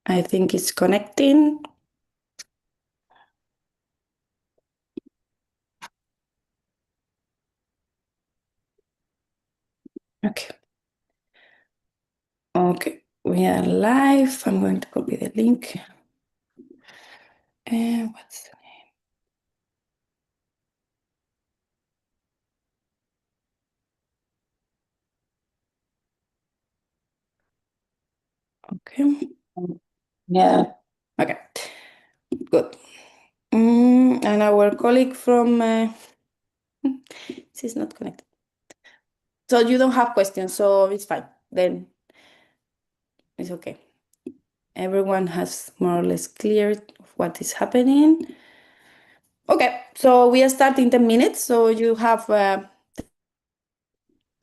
I think it's connecting. Okay. Okay, we are live. I'm going to copy the link. What's the name? Okay. Yeah. Okay. Good. And our colleague from she's not connected. So you don't have questions, so it's fine. Then it's okay. Everyone has more or less cleared what is happening. Okay, so we are starting 10 minutes, so you have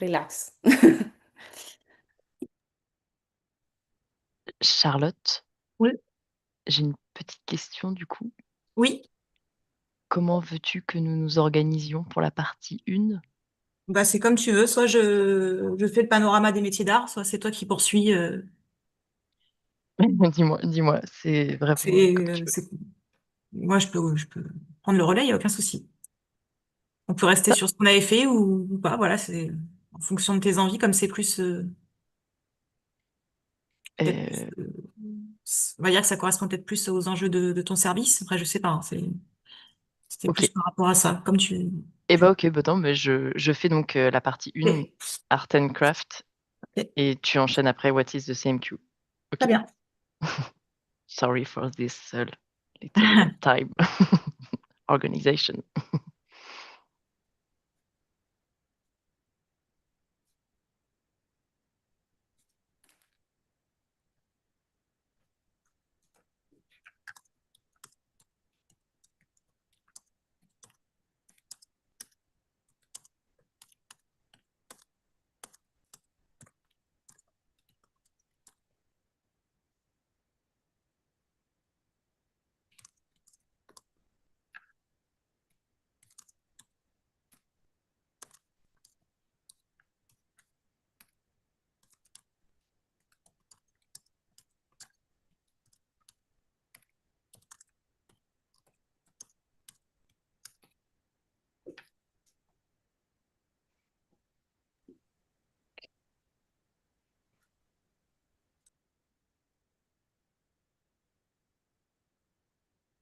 relax. Charlotte, Oui. j'ai une petite question du coup. Oui, Comment veux-tu que nous nous organisions pour la partie 1? bah c'est comme tu veux. Soit je fais le panorama des métiers d'art, soit c'est toi qui poursuis. Dis-moi, c'est vraiment comme tu veux. Moi, je peux prendre le relais, il n'y a aucun souci. On peut rester sur ce qu'on avait fait ou pas. Voilà, c'est en fonction de tes envies, comme c'est plus, peut-être plus, Euh, on va dire que ça correspond peut-être plus aux enjeux de ton service. Après, je sais pas, hein, c'était ok. plus par rapport à ça, comme Eh bah ok, bah non, mais je fais donc la partie 1, Ok, Art and Craft, ok, et tu enchaînes après What is the CMQ. très Ok. bien. Sorry for this little time organization.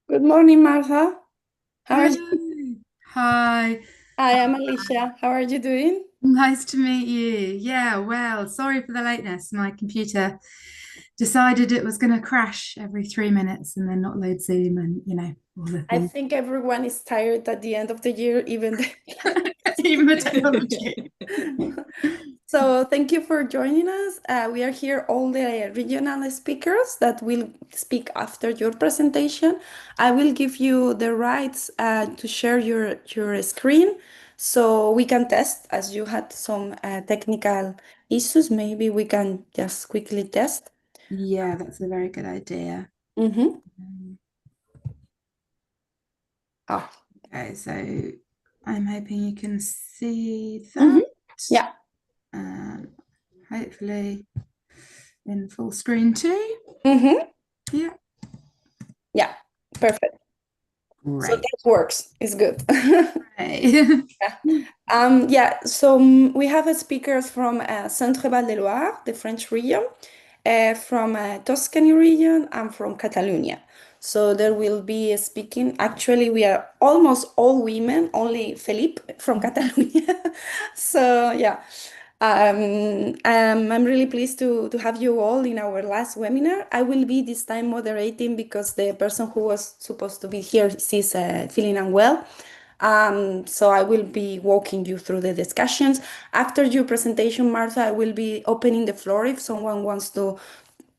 Good morning, Martha. How are you? Hello. Hi. I am Alicia. How are you doing? Nice to meet you. Yeah, well, sorry for the lateness. My computer decided it was going to crash every 3 minutes and then not load Zoom and, all the I things. think everyone is tired at the end of the year, even Even the technology. So thank you for joining us. We are here all the regional speakers that will speak after your presentation. I will give you the rights to share your screen so we can test as you had some technical issues. Maybe we can just quickly test. Yeah, that's a very good idea. Mm-hmm. Oh. Okay, so I'm hoping you can see Mm-hmm. that. Yeah. Hopefully in full screen too. Mm-hmm. Yeah. Yeah. Perfect. So Great. that works. It's good. Right. Yeah, so we have speakers from Centre-Val de Loire, the French region, from Tuscany region, and from Catalonia. So there will be speaking. Actually, we are almost all women, only Felipe from Catalonia. So yeah, I'm really pleased to have you all in our last webinar. I will be this time moderating because the person who was supposed to be here is feeling unwell. So I will be walking you through the discussions. After your presentation, Martha, I will be opening the floor if someone wants to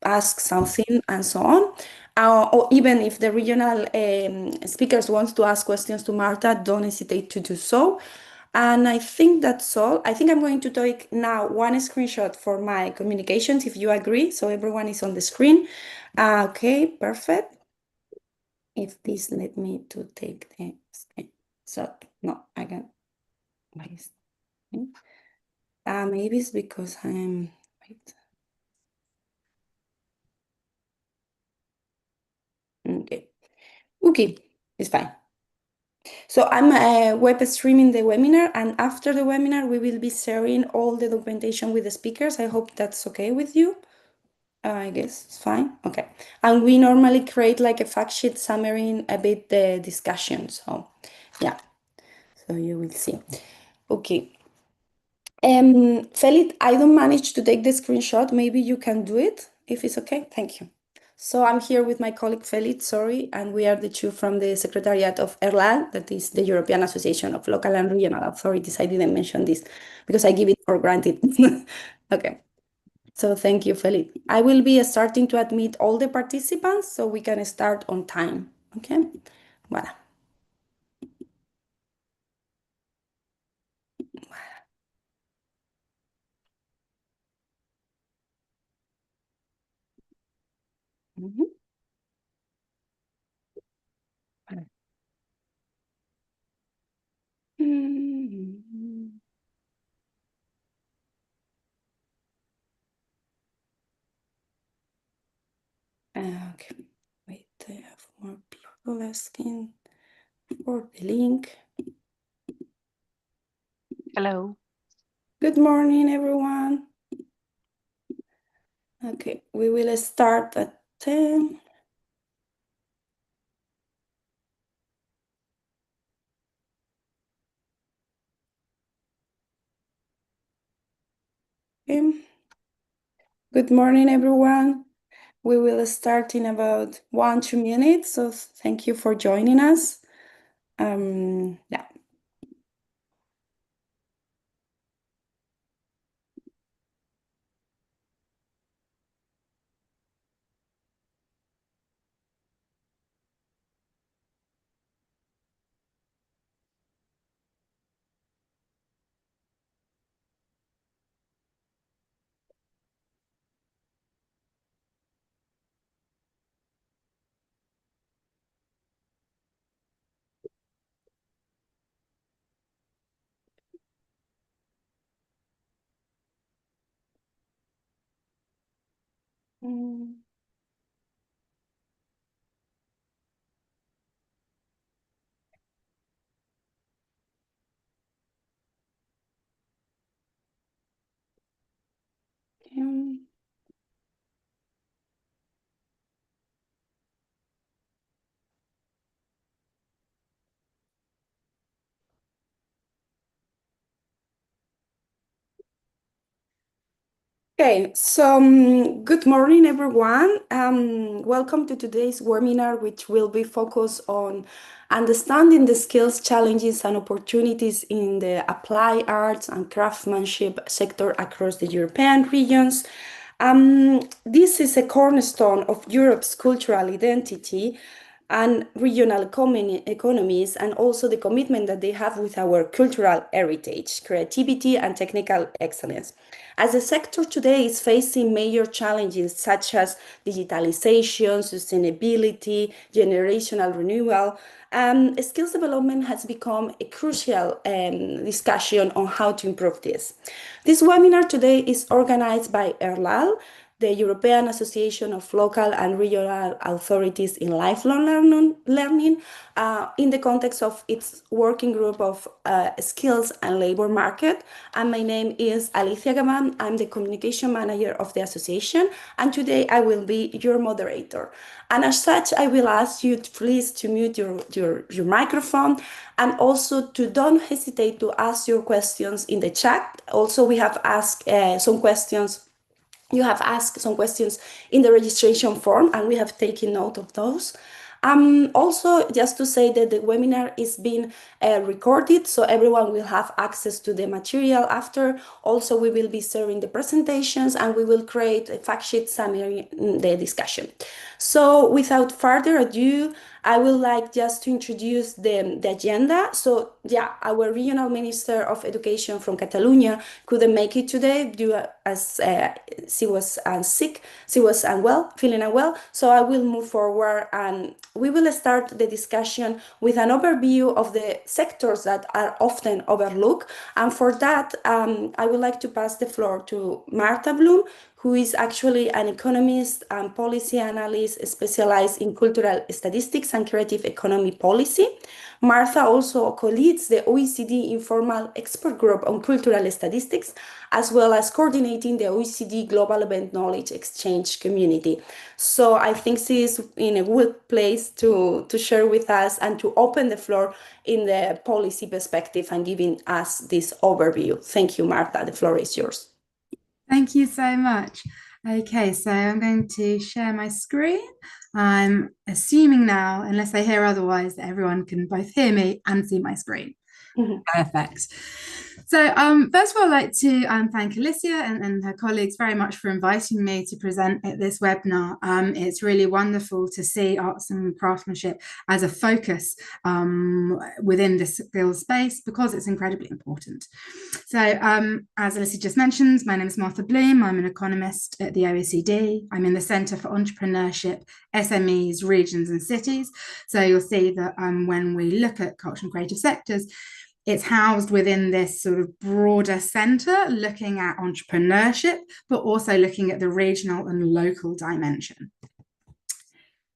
ask something and so on. Or even if the regional speakers want to ask questions to Martha, don't hesitate to do so. And I think that's all. I think I'm going to take now one screenshot for my communications, if you agree. So everyone is on the screen. Okay, perfect. If this let me to take the screenshot. No, I can. Why is maybe it's because I'm wait. Okay, it's fine. So I'm web streaming the webinar, and after the webinar, we will be sharing all the documentation with the speakers. I hope that's okay with you. I guess it's fine. Okay. And we normally create like a fact sheet summarizing a bit the discussion. So yeah, so you will see. Okay. Felit, I don't manage to take the screenshot. Maybe you can do it if it's okay. Thank you. So I'm here with my colleague Felit, sorry, and we are the two from the Secretariat of EARLALL, that is the European Association of Local and Regional Authorities. I didn't mention this because I give it for granted. Okay. So thank you, Felit. I will be starting to admit all the participants so we can start on time. Okay. Voilà. Mhm. Voilà. Mhm. Okay. Wait, I have more people asking for the link. Hello. Good morning, everyone. Okay, we will start at 10. Okay. Good morning, everyone. We will start in about 1-2 minutes. So thank you for joining us. Yeah. Mm, okay. Okay, so good morning, everyone. Welcome to today's webinar, which will be focused on understanding the skills, challenges, and opportunities in the applied arts and craftsmanship sector across the European regions. This is a cornerstone of Europe's cultural identity and regional economies, and also the commitment that they have with our cultural heritage, creativity, and technical excellence. As the sector today is facing major challenges such as digitalization, sustainability, generational renewal, skills development has become a crucial discussion on how to improve this. This webinar today is organized by EARLALL, the European Association of Local and Regional Authorities in Lifelong Learning, in the context of its working group of skills and labor market. And my name is Alicia Gaman. I'm the communication manager of the association, and today I will be your moderator. And as such, I will ask you to please to mute your microphone, and also to don't hesitate to ask your questions in the chat. Also, we have asked some questions. You have asked some questions in the registration form, and we have taken note of those. Also, just to say that the webinar is being recorded, so everyone will have access to the material after. Also, we will be sharing the presentations, and we will create a fact sheet summary in the discussion. So without further ado, I would like just to introduce the agenda. So yeah, our regional minister of education from Catalonia couldn't make it today due as she was sick, she was unwell, feeling unwell. So I will move forward, and we will start the discussion with an overview of the sectors that are often overlooked. And for that, I would like to pass the floor to Marta Bloom, who is actually an economist and policy analyst specialized in cultural statistics and creative economy policy. Martha also co-leads the OECD informal expert group on cultural statistics, as well as coordinating the OECD Global Event Knowledge Exchange community. So I think she is in a good place to share with us and to open the floor in the policy perspective and giving us this overview. Thank you, Martha. The floor is yours. Thank you so much. Okay, so I'm going to share my screen. I'm assuming now, unless I hear otherwise, that everyone can both hear me and see my screen. Perfect. So first of all, I'd like to thank Alicia and her colleagues very much for inviting me to present at this webinar. It's really wonderful to see arts and craftsmanship as a focus within the skills space because it's incredibly important. So as Alicia just mentioned, my name is Martha Bloom. I'm an economist at the OECD. I'm in the Centre for Entrepreneurship, SMEs, Regions and Cities. So you'll see that when we look at culture and creative sectors, it's housed within this sort of broader centre, looking at entrepreneurship, but also looking at the regional and local dimension.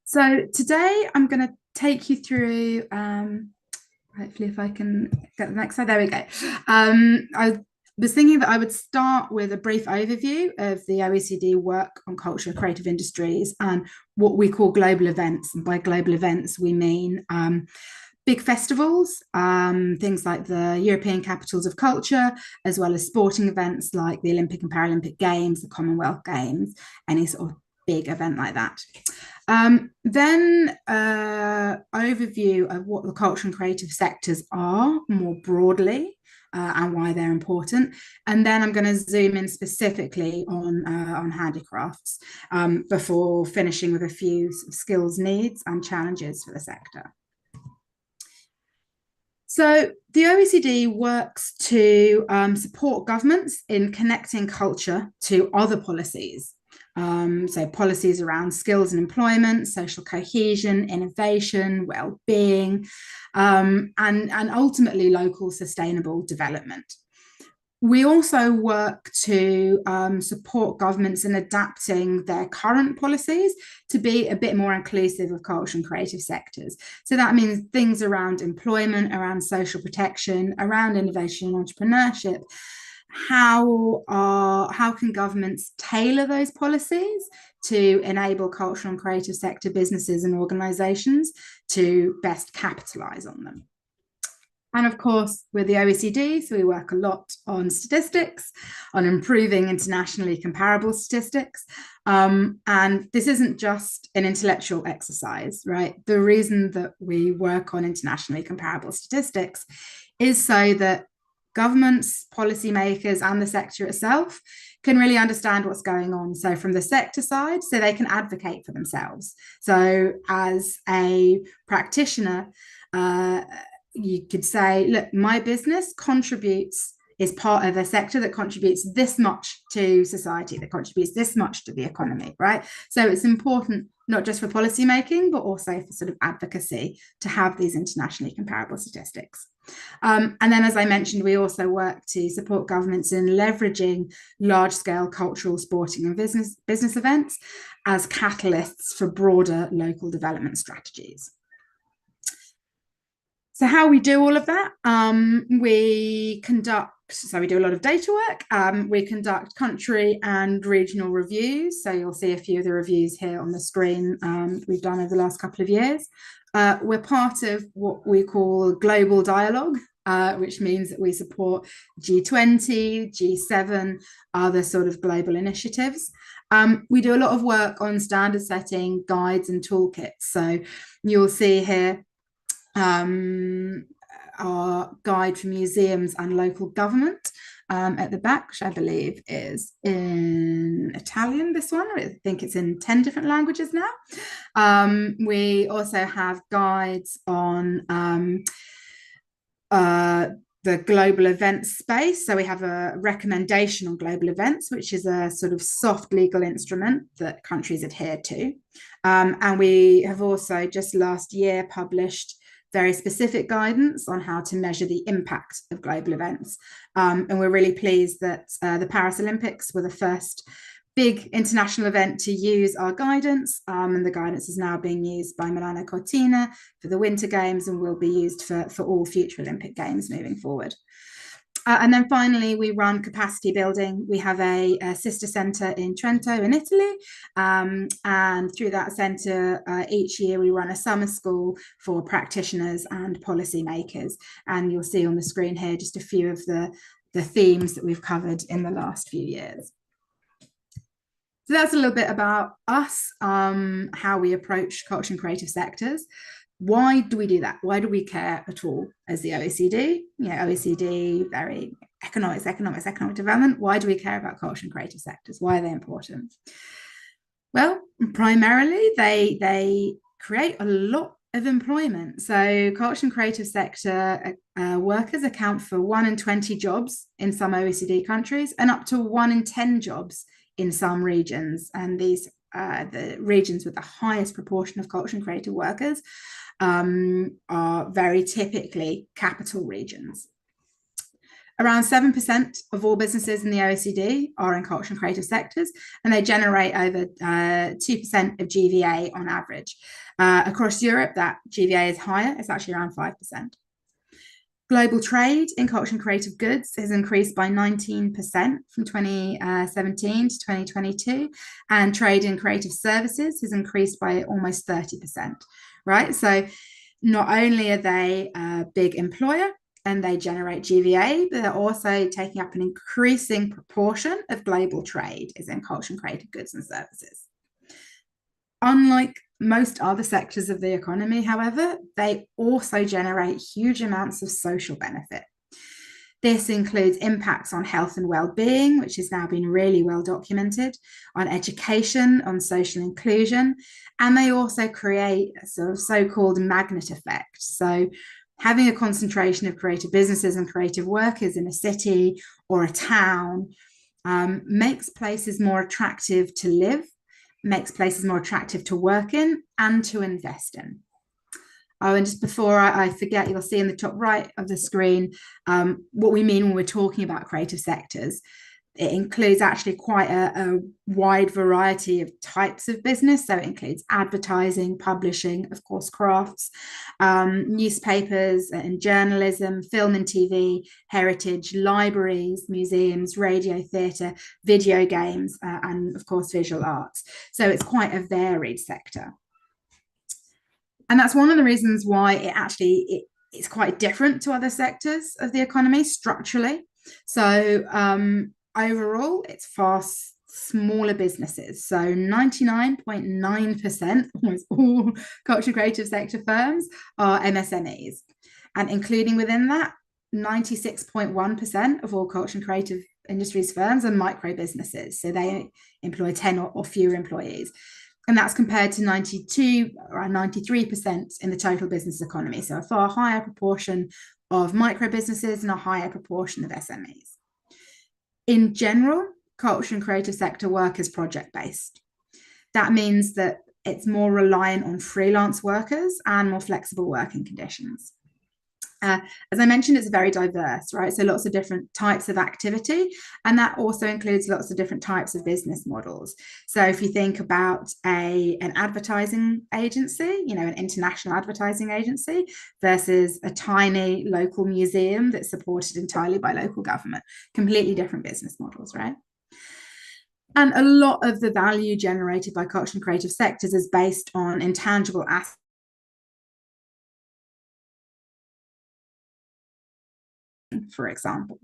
So today I'm going to take you through, hopefully if I can get the next slide, there we go. I was thinking that I would start with a brief overview of the OECD work on culture, creative industries, and what we call global events. And by global events, we mean big festivals, things like the European Capitals of Culture, as well as sporting events like the Olympic and Paralympic Games, the Commonwealth Games, any sort of big event like that. Then overview of what the culture and creative sectors are more broadly and why they're important. And then I'm going to zoom in specifically on handicrafts before finishing with a few skills needs and challenges for the sector. So the OECD works to support governments in connecting culture to other policies. So policies around skills and employment, social cohesion, innovation, well-being, and ultimately local sustainable development. We also work to support governments in adapting their current policies to be a bit more inclusive of culture and creative sectors. So that means things around employment, around social protection, around innovation and entrepreneurship. How can governments tailor those policies to enable cultural and creative sector businesses and organisations to best capitalise on them? And of course, with the OECD, so we work a lot on statistics, on improving internationally comparable statistics. And this isn't just an intellectual exercise, right? The reason that we work on internationally comparable statistics is so that governments, policymakers, and the sector itself can really understand what's going on. So from the sector side, so they can advocate for themselves. So as a practitioner, you could say, look, my business is part of a sector that contributes this much to society, that contributes this much to the economy, right? So it's important not just for policy making, but also for sort of advocacy to have these internationally comparable statistics. And then, as I mentioned, we also work to support governments in leveraging large-scale cultural, sporting and business events as catalysts for broader local development strategies. So how we do all of that, we do a lot of data work. We conduct country and regional reviews. So you'll see a few of the reviews here on the screen we've done over the last couple of years. We're part of what we call global dialogue, which means that we support G20, G7, other sort of global initiatives. We do a lot of work on standard setting, guides and toolkits. So you'll see here our guide for museums and local government at the back, which I believe is in Italian, this one. I think it's in 10 different languages now. We also have guides on the global events space. So we have a recommendation on global events, which is a sort of soft legal instrument that countries adhere to. And we have also just last year published very specific guidance on how to measure the impact of global events. And we're really pleased that the Paris Olympics were the first big international event to use our guidance, and the guidance is now being used by Milano Cortina for the Winter Games and will be used for all future Olympic Games moving forward. And then finally, we run capacity building. We have a sister centre in Trento in Italy. And through that centre, each year we run a summer school for practitioners and policymakers. And you'll see on the screen here just a few of the themes that we've covered in the last few years. So that's a little bit about us, how we approach culture and creative sectors. Why do we do that? Why do we care at all as the OECD? OECD, very economic development. Why do we care about culture and creative sectors? Why are they important? Well, primarily they create a lot of employment. So culture and creative sector workers account for 1 in 20 jobs in some OECD countries and up to 1 in 10 jobs in some regions. And these the regions with the highest proportion of culture and creative workers are very typically capital regions. Around 7% of all businesses in the OECD are in culture and creative sectors, and they generate over 2% of GVA on average. Across Europe, that GVA is higher. It's actually around 5%. Global trade in culture and creative goods has increased by 19% from 2017 to 2022, and trade in creative services has increased by almost 30%, right? So not only are they a big employer and they generate GVA, but they're also taking up an increasing proportion of global trade is in culture and creative goods and services. Unlike most other sectors of the economy, however, they also generate huge amounts of social benefit. This includes impacts on health and well-being, which has now been really well documented, on education, on social inclusion, and they also create a sort of so-called magnet effect. So having a concentration of creative businesses and creative workers in a city or a town makes places more attractive to live, makes places more attractive to work in and to invest in. Oh, and just before I forget, you'll see in the top right of the screen what we mean when we're talking about creative sectors. It includes actually quite a wide variety of types of business. So it includes advertising, publishing, of course, crafts, newspapers and journalism, film and TV, heritage, libraries, museums, radio, theatre, video games, and of course, visual arts. So it's quite a varied sector. And that's one of the reasons why it's quite different to other sectors of the economy structurally. So overall, it's far smaller businesses. So 99.9% of all culture and creative sector firms are MSMEs. And including within that, 96.1% of all culture and creative industries firms are micro businesses. So they employ 10 or fewer employees. And that's compared to 92 or 93% in the total business economy. So a far higher proportion of micro businesses and a higher proportion of SMEs. In general, culture and creative sector work is project-based. That means that it's more reliant on freelance workers and more flexible working conditions. As I mentioned, it's very diverse, right? So lots of different types of activity, and that also includes lots of different types of business models. So if you think about an advertising agency, an international advertising agency versus a tiny local museum that's supported entirely by local government, completely different business models, right? And a lot of the value generated by culture and creative sectors is based on intangible assets. For example,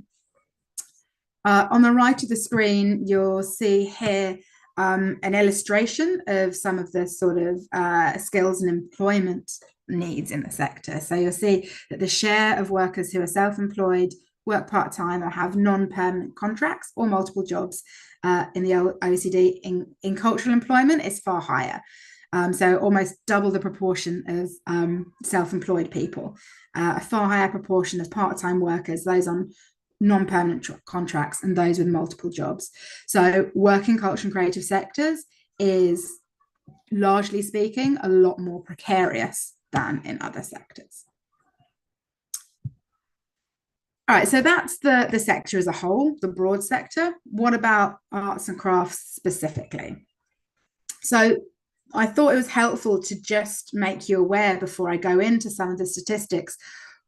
on the right of the screen, you'll see here an illustration of some of the sort of skills and employment needs in the sector. So you'll see that the share of workers who are self-employed, work part-time, or have non-permanent contracts or multiple jobs in the OECD in cultural employment is far higher. So almost double the proportion of self-employed people, a far higher proportion of part-time workers, those on non-permanent contracts, and those with multiple jobs. So work in culture and creative sectors is, largely speaking, a lot more precarious than in other sectors. All right, so that's the sector as a whole, the broad sector. What about arts and crafts specifically? So I thought it was helpful to just make you aware before I go into some of the statistics,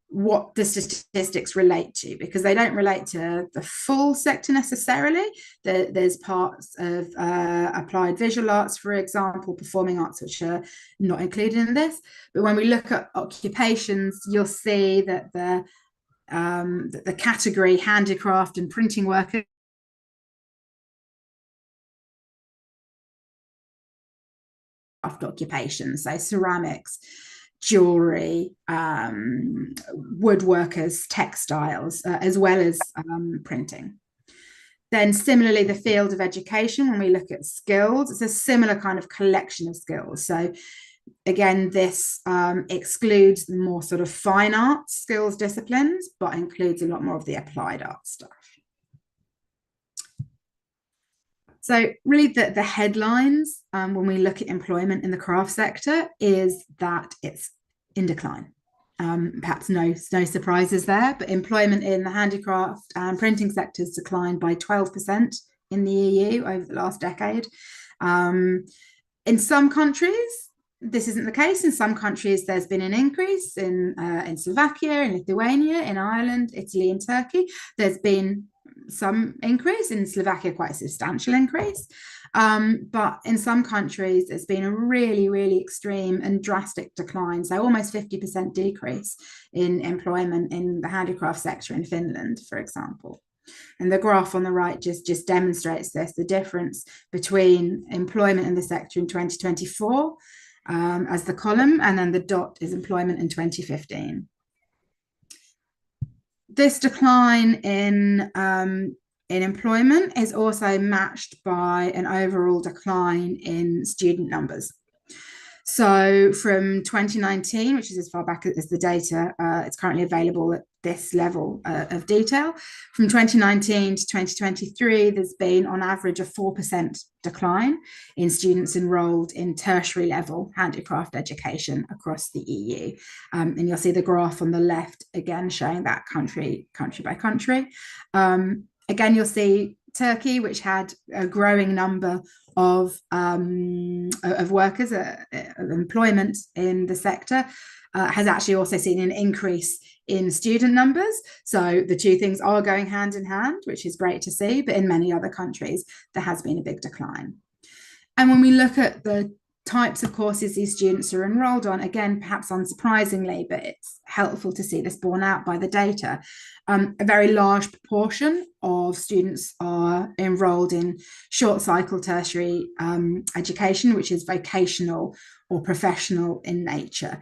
what the statistics relate to, because they don't relate to the full sector necessarily. There's parts of applied visual arts, for example, performing arts, which are not included in this. But when we look at occupations, you'll see that the category handicraft and printing workers occupations, so ceramics, jewelry, woodworkers, textiles, as well as printing. Then similarly, the field of education, when we look at skills, it's a similar kind of collection of skills. So again, this excludes the more sort of fine arts skills disciplines, but includes a lot more of the applied arts stuff. So really the headlines when we look at employment in the craft sector is that it's in decline. Perhaps no surprises there, but employment in the handicraft and printing sectors declined by 12% in the EU over the last decade. In some countries, this isn't the case. In some countries, there's been an increase in Slovakia, in Lithuania, in Ireland, Italy, and Turkey. There's been some increase in Slovakia, quite a substantial increase. But in some countries, it's been a really, really extreme and drastic decline. So almost 50% decrease in employment in the handicraft sector in Finland, for example. And the graph on the right just demonstrates this, the difference between employment in the sector in 2024 as the column, and then the dot is employment in 2015. This decline in employment is also matched by an overall decline in student numbers. So from 2019, which is as far back as the data, it's currently available at this level of detail. From 2019 to 2023, there's been on average a 4% decline in students enrolled in tertiary level handicraft education across the EU. And you'll see the graph on the left, again, showing that country by country. Again, you'll see Turkey, which had a growing number of workers, of employment in the sector, has actually also seen an increase in student numbers. So the two things are going hand in hand, which is great to see. But in many other countries, there has been a big decline. And when we look at the types of courses these students are enrolled on, again, perhaps unsurprisingly, but it's helpful to see this borne out by the data. A very large proportion of students are enrolled in short cycle tertiary education, which is vocational or professional in nature.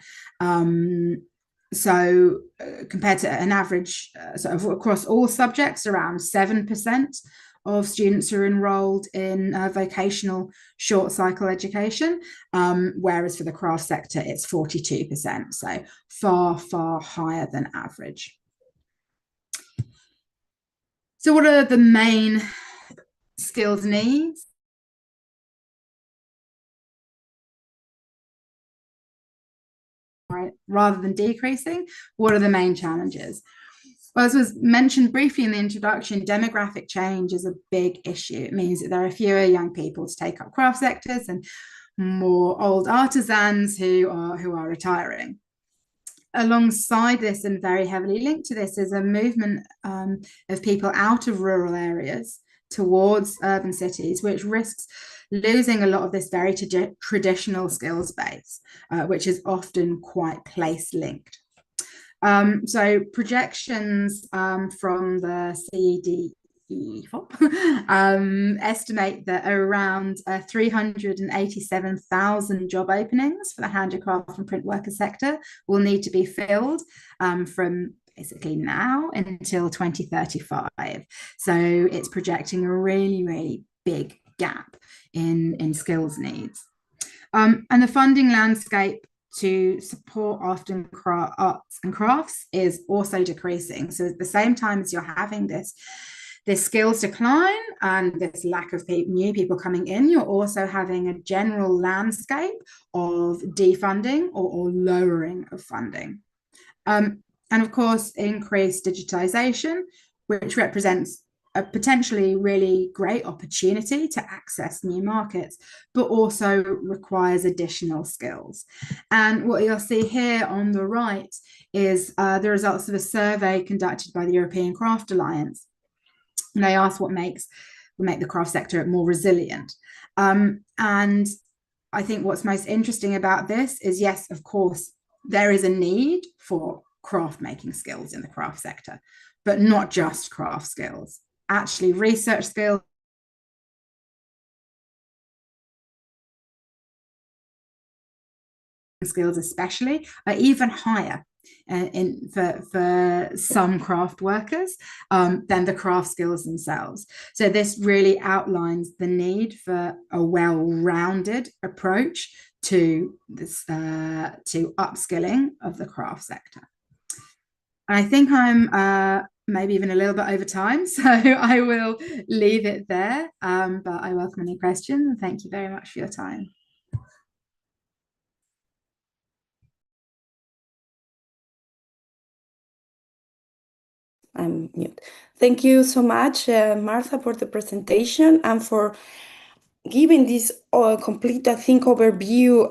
So compared to an average sort of across all subjects, around 7% of students are enrolled in vocational short cycle education, whereas for the craft sector, it's 42%. So far, far higher than average. So what are the main skills needs? Right, rather than decreasing, what are the main challenges? Well, as was mentioned briefly in the introduction, demographic change is a big issue. It means that there are fewer young people to take up craft sectors and more old artisans who are retiring. Alongside this, and very heavily linked to this, is a movement of people out of rural areas towards urban cities, which risks losing a lot of this very traditional skills base, which is often quite place linked. So projections from the CED estimate that around 387,000 job openings for the handicraft and print worker sector will need to be filled from basically now until 2035. So it's projecting a really, really big gap in skills needs. And the funding landscape to support arts and crafts is also decreasing. So at the same time as you're having this skills decline and this lack of new people coming in, you're also having a general landscape of defunding or lowering of funding. And of course, increased digitization, which represents a potentially really great opportunity to access new markets, but also requires additional skills. And what you'll see here on the right is the results of a survey conducted by the European Craft Alliance. And they asked what make the craft sector more resilient. And I think what's most interesting about this is, yes, of course, there is a need for craft making skills in the craft sector, but not just craft skills. Actually, research skills, especially, are even higher for some craft workers than the craft skills themselves. So this really outlines the need for a well-rounded approach to this to upskilling of the craft sector. And I think I'm maybe even a little bit over time, so I will leave it there. But I welcome any questions, and thank you very much for your time. I'm mute. Thank you so much, Martha, for the presentation and for giving this complete, I think, overview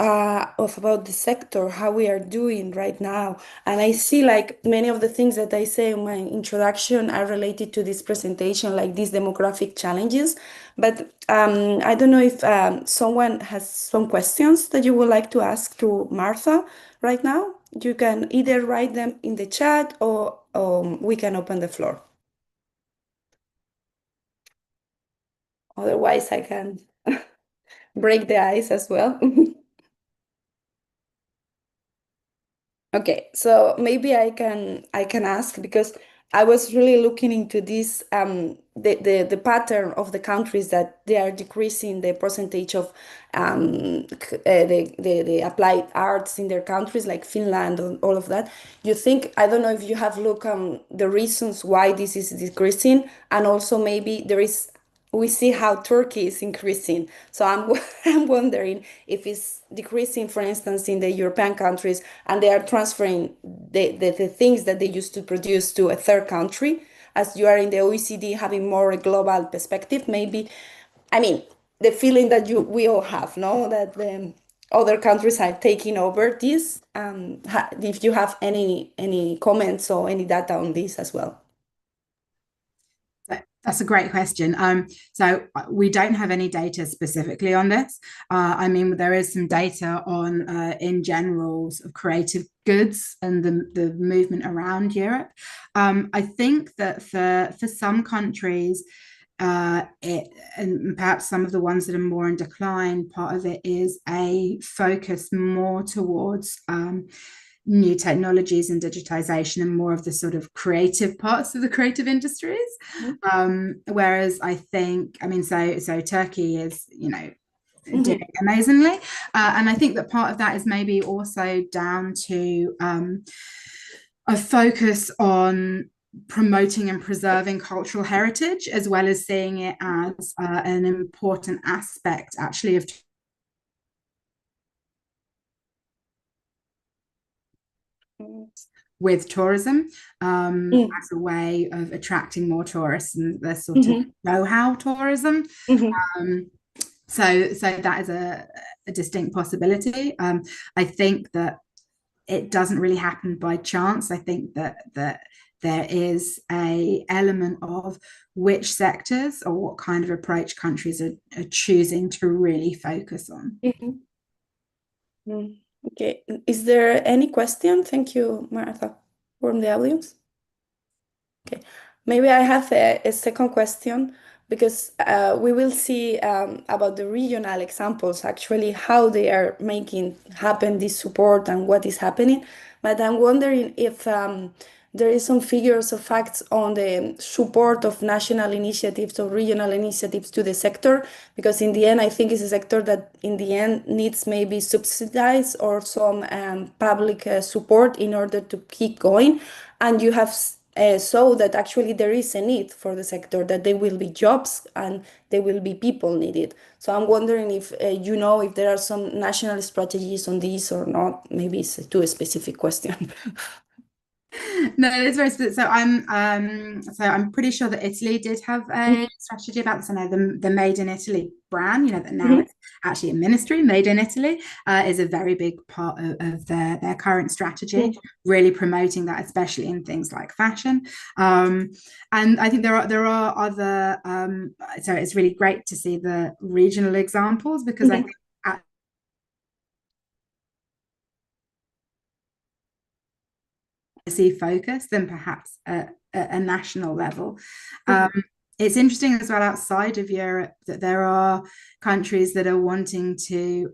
of about the sector, how we are doing right now. And I see like many of the things that I say in my introduction are related to this presentation, like these demographic challenges. But I don't know if someone has some questions that you would like to ask to Martha right now. You can either write them in the chat or we can open the floor. Otherwise, I can break the ice as well. Okay, so maybe I can ask because I was really looking into this the pattern of the countries that they are decreasing the percentage of the applied arts in their countries like Finland and all of that. You think I don't know if you have looked the reasons why this is decreasing, and also maybe we see how Turkey is increasing. So I'm wondering if it's decreasing, for instance, in the European countries, and they are transferring the things that they used to produce to a third country. As you are in the OECD, having more a global perspective, maybe, I mean, the feeling that we all have, no, that the other countries are taking over this. If you have any comments or any data on this as well. That's a great question. So we don't have any data specifically on this. I mean, there is some data on, in general, sort of creative goods and the movement around Europe. I think that for some countries, and perhaps some of the ones that are more in decline, part of it is a focus more towards new technologies and digitization and more of the sort of creative parts of the creative industries. Whereas I think, I mean, so Turkey is, doing amazingly. And I think that part of that is maybe also down to a focus on promoting and preserving cultural heritage, as well as seeing it as an important aspect actually of with tourism as a way of attracting more tourists, and the sort of know-how tourism. So that is a distinct possibility. I think that it doesn't really happen by chance. I think that there is a element of which sectors or what kind of approach countries are choosing to really focus on. Okay, is there any question? Thank you, Martha, from the audience. Okay, maybe I have a second question because we will see about the regional examples, actually, how they are making happen this support and what is happening. But I'm wondering if there is some figures or facts on the support of national initiatives or regional initiatives to the sector, because in the end, I think it's a sector that in the end needs maybe subsidized or some public support in order to keep going. And you have so that actually there is a need for the sector, that there will be jobs and there will be people needed. So I'm wondering if if there are some national strategies on this or not. Maybe it's too a specific question. No, it's very specific. So I'm pretty sure that Italy did have a strategy about this. I know the Made in Italy brand, that now Mhm. it's actually a ministry, Made in Italy, is a very big part of their current strategy, really promoting that, especially in things like fashion. And I think there are other. So it's really great to see the regional examples, because I think focus than perhaps at a national level. It's interesting as well, outside of Europe, that there are countries that are wanting to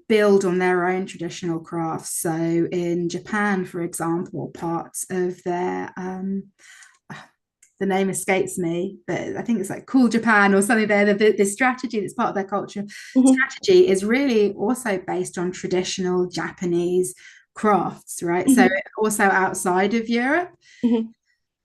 build on their own traditional crafts. So in Japan, for example, parts of their the name escapes me, but I think it's like Cool Japan or something there. The strategy that's part of their culture strategy is really also based on traditional Japanese crafts, right? So also outside of Europe,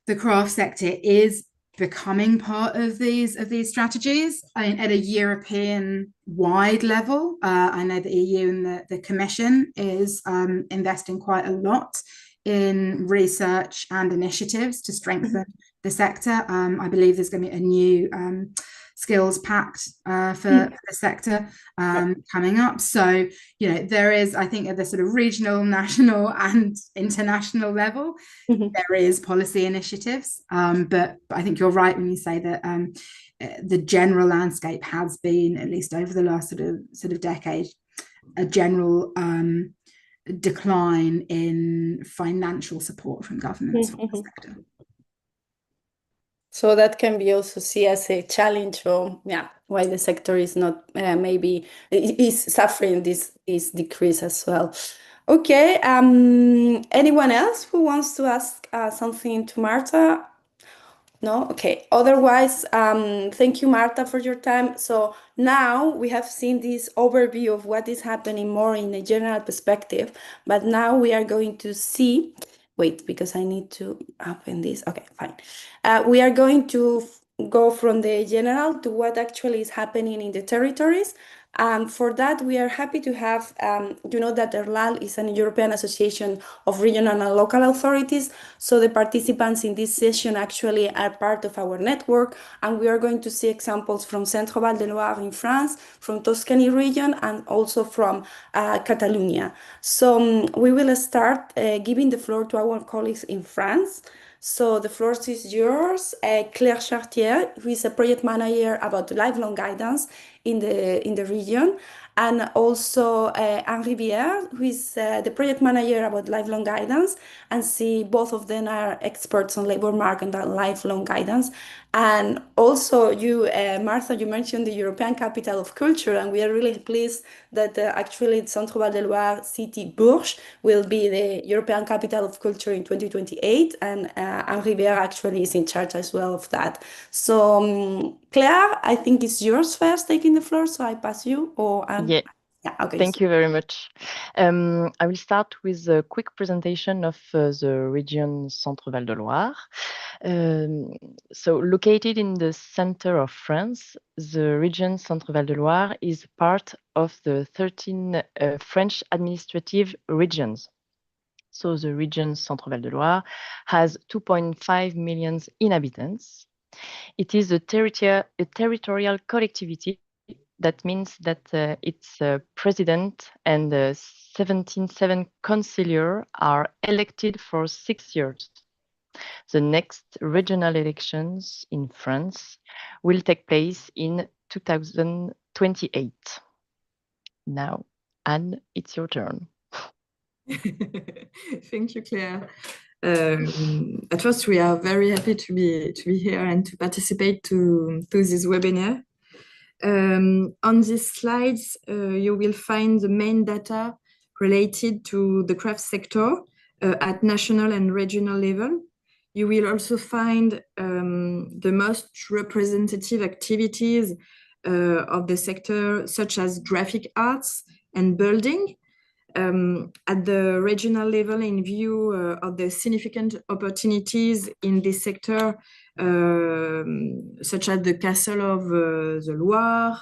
the craft sector is becoming part of these strategies. I mean, at a European wide level, I know the EU and the Commission is investing quite a lot in research and initiatives to strengthen the sector. I believe there's going to be a new skills pact for the sector coming up. So, there is, I think, at the sort of regional, national, and international level, there is policy initiatives. But I think you're right when you say that the general landscape has been, at least over the last sort of decade, a general decline in financial support from governments for the sector. So that can be also seen as a challenge, or why the sector is not maybe is suffering this decrease as well. Okay. Anyone else who wants to ask something to Marta? No? Okay. Otherwise, thank you, Marta, for your time. So now we have seen this overview of what is happening more in a general perspective, but now we are going to see. Wait, because I need to open this. Okay, fine. We are going to go from the general to what actually is happening in the territories. For that, we are happy to have, that EARLALL is an European Association of Regional and Local Authorities. So the participants in this session actually are part of our network, and we are going to see examples from Centre-Val de Loire in France, from Tuscany region, and also from Catalonia. So we will start giving the floor to our colleagues in France. So the floor is yours, Claire Chartier, who is a project manager about lifelong guidance in the region, and also Henri Bier, who is the project manager about lifelong guidance, and see both of them are experts on labor market and lifelong guidance. And also you, Martha, you mentioned the European Capital of Culture, and we are really pleased that actually Centre-Val de Loire City Bourges will be the European Capital of Culture in 2028, and Henri Bier actually is in charge as well of that. So Claire, I think it's yours first taking the floor, so I pass you, or Yeah. Okay. Thank you very much. I will start with a quick presentation of the region Centre-Val de Loire. So located in the center of France, the region Centre-Val de Loire is part of the 13 French administrative regions. So the region Centre-Val de Loire has 2.5 million inhabitants. It is a territorial collectivity. That means that its president and 77 councillors are elected for 6 years. The next regional elections in France will take place in 2028. Now, Anne, it's your turn. Thank you, Claire. At first, we are very happy to be here and to participate to this webinar. On these slides, you will find the main data related to the craft sector at national and regional level. You will also find the most representative activities of the sector, such as graphic arts and building. At the regional level, in view of the significant opportunities in this sector, such as the Castle of the Loire,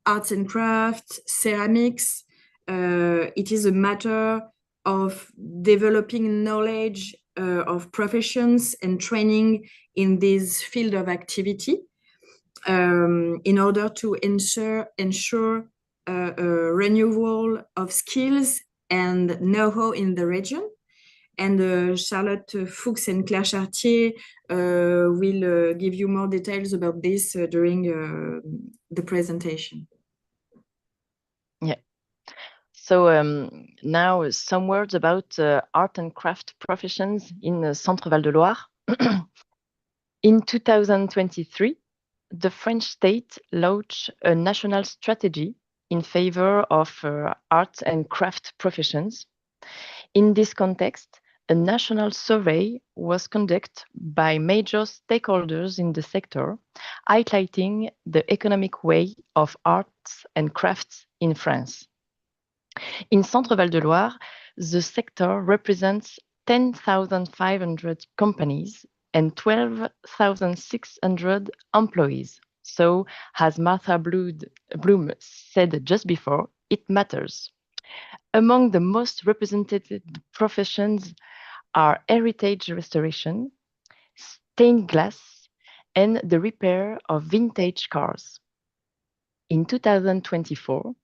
arts and crafts, ceramics, it is a matter of developing knowledge of professions and training in this field of activity in order to ensure a renewal of skills and know-how in the region. And Charlotte Fuchs and Claire Chartier will give you more details about this during the presentation. Yeah. So now some words about art and craft professions in Centre-Val de Loire. In 2023, the French state launched a national strategy in favor of art and craft professions. In this context, a national survey was conducted by major stakeholders in the sector, highlighting the economic weight of arts and crafts in France. In Centre-Val de Loire, the sector represents 10,500 companies and 12,600 employees. So, as Martha Bloom said just before, it matters. Among the most represented professions are heritage restoration, stained glass, and the repair of vintage cars. In 2024,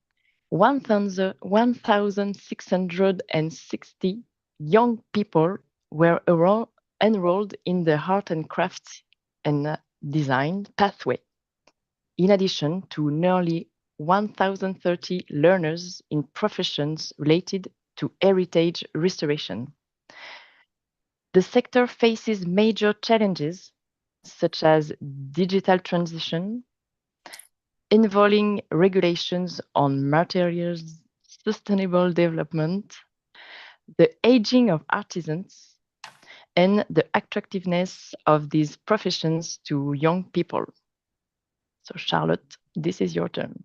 1,660 young people were enrolled in the art and crafts and design pathway, in addition to nearly 1,030 learners in professions related to heritage restoration. The sector faces major challenges such as digital transition, involving regulations on materials, sustainable development, the aging of artisans, and the attractiveness of these professions to young people. So Charlotte, this is your turn.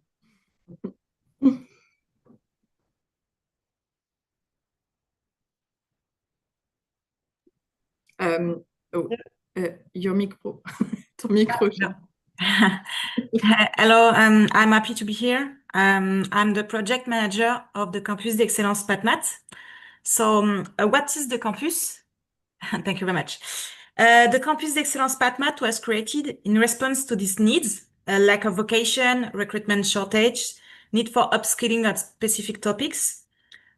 Your micro. Ton micro. Hello, I'm happy to be here. I'm the project manager of the Campus d'Excellence PatMat. So what is the campus? Thank you very much. The Campus d'Excellence PatMat was created in response to these needs, lack of vocation, recruitment shortage, need for upskilling on specific topics,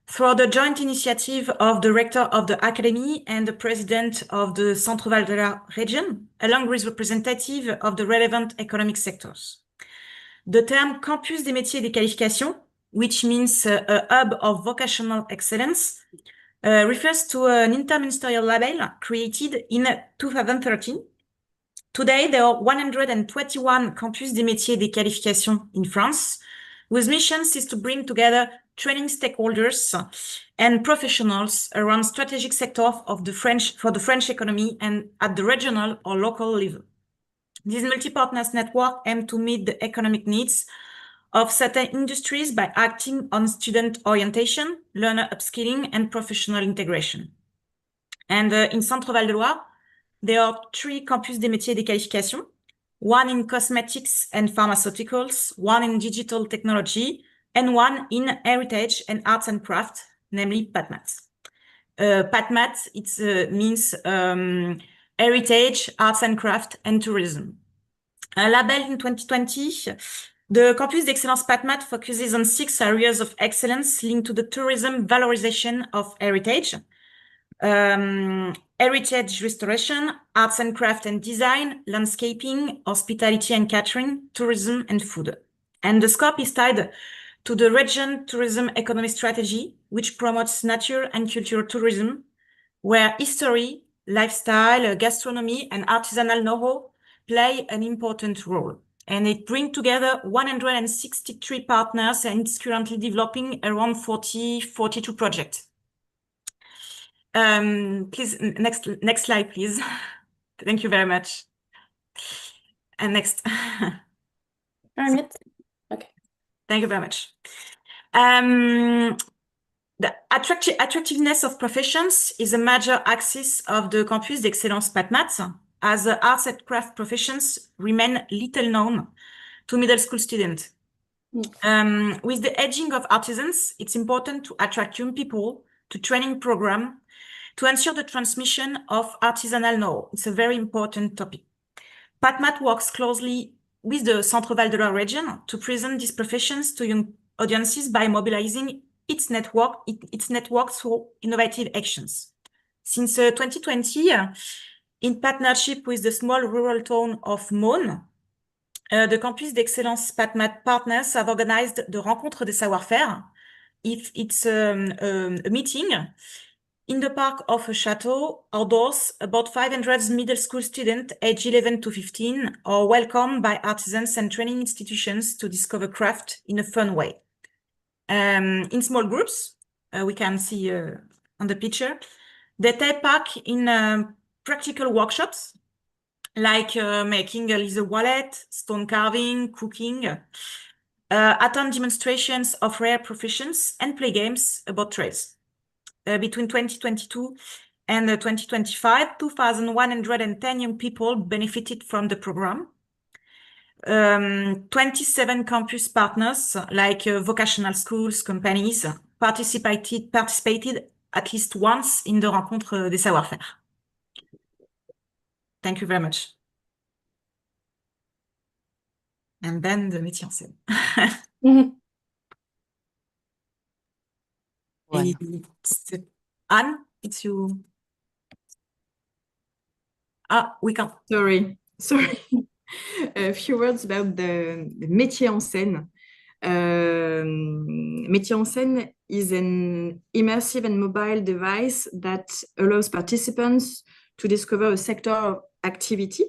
through the joint initiative of the rector of the academy and the president of the Centre-Val de Loire region, along with representatives of the relevant economic sectors. The term Campus des métiers et des qualifications, which means a hub of vocational excellence, refers to an interministerial label created in 2013. Today, there are 121 Campus des métiers et des qualifications in France, whose mission is to bring together training stakeholders and professionals around strategic sectors for the French economy and at the regional or local level. This multi-partners network aims to meet the economic needs of certain industries by acting on student orientation, learner upskilling, and professional integration. And in Centre-Val de Loire, there are 3 Campus des métiers et des qualifications, one in cosmetics and pharmaceuticals, one in digital technology, and one in heritage and arts and craft, namely PatMat. PatMat, it means heritage, arts and craft, and tourism. Labeled in 2020, the Campus d'Excellence PatMat focuses on 6 areas of excellence linked to the tourism valorization of heritage, heritage restoration, arts and craft and design, landscaping, hospitality and catering, tourism, and food. And the scope is tied to the region tourism economy strategy, which promotes nature and cultural tourism, where history, lifestyle, gastronomy, and artisanal know-how play an important role. And it brings together 163 partners, and it's currently developing around 42 projects. Please, next slide, please. Thank you very much. And next. Permit. Okay. Thank you very much. The attractiveness of professions is a major axis of the Campus d'Excellence PatMat, as the arts and craft professions remain little known to middle school students. With the aging of artisans, it's important to attract young people to training program to ensure the transmission of artisanal know. It's a very important topic. PatMat works closely with the Centre Val de Loire region to present these professions to young audiences by mobilizing its network through innovative actions. Since 2020, in partnership with the small rural town of Mosnes, the Campus d'Excellence PatMat partners have organized the Rencontre des Savoir-Faire. It's a meeting in the park of a chateau outdoors. About 500 middle school students aged 11 to 15 are welcomed by artisans and training institutions to discover craft in a fun way. In small groups, we can see on the picture, they take part in practical workshops like making a leather wallet, stone carving, cooking, attend demonstrations of rare professions, and play games about trades. Between 2022 and 2025, 2,110 young people benefited from the program. 27 campus partners, like vocational schools, companies, participated at least once in the Rencontre des Savoir-Faire. Thank you very much. And then the métier en scène. Anne, it's you. We can't. Sorry. A few words about the métier en scène. Métier en scène is an immersive and mobile device that allows participants to discover a sector of activity.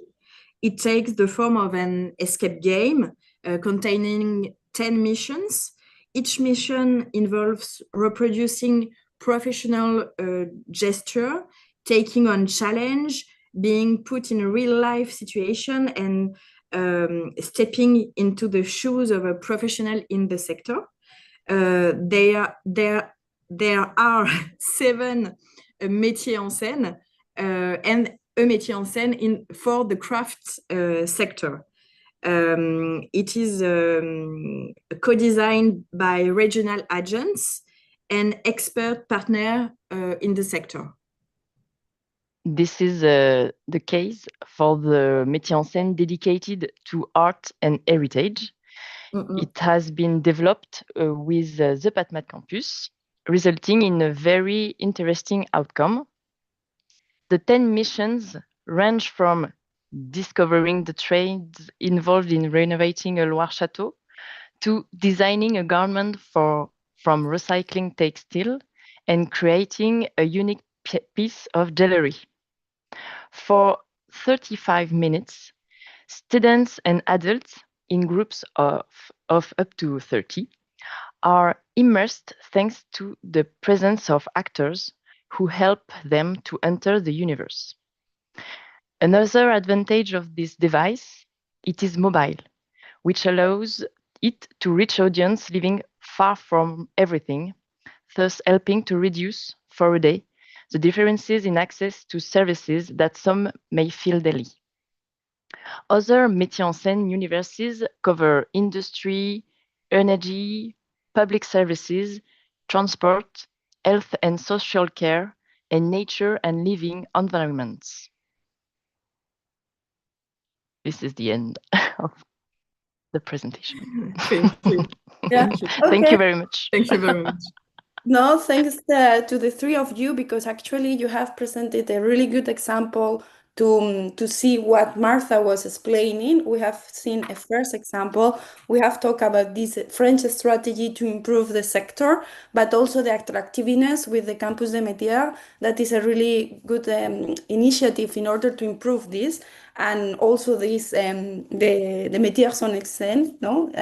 It takes the form of an escape game containing 10 missions. Each mission involves reproducing professional gesture, taking on challenge, being put in a real-life situation, and stepping into the shoes of a professional in the sector. There are 7 métiers en scène and a métier en scène for the craft sector. It is co-designed by regional agents and expert partners in the sector. This is the case for the métier en scène dedicated to art and heritage. It has been developed with the PatMat campus, resulting in a very interesting outcome. The 10 missions range from discovering the trades involved in renovating a Loire chateau to designing a garment from recycling textile and creating a unique piece of jewelry. For 35 minutes, students and adults in groups of up to 30 are immersed thanks to the presence of actors who help them to enter the universe. Another advantage of this device, it is mobile, which allows it to reach audience living far from everything, thus helping to reduce, for a day, the differences in access to services that some may feel daily. Other métiers en scène universes cover industry, energy, public services, transport, health and social care, and nature and living environments. This is the end of the presentation. Thank you. Yeah. Thank you very much. Thank you very much. No, thanks to the three of you, because actually you have presented a really good example to see what Martha was explaining. We have seen a first example. We have talked about this French strategy to improve the sector, but also the attractiveness with the Campus des Métiers. That is a really good initiative in order to improve this. And also this the métiers en scène, no?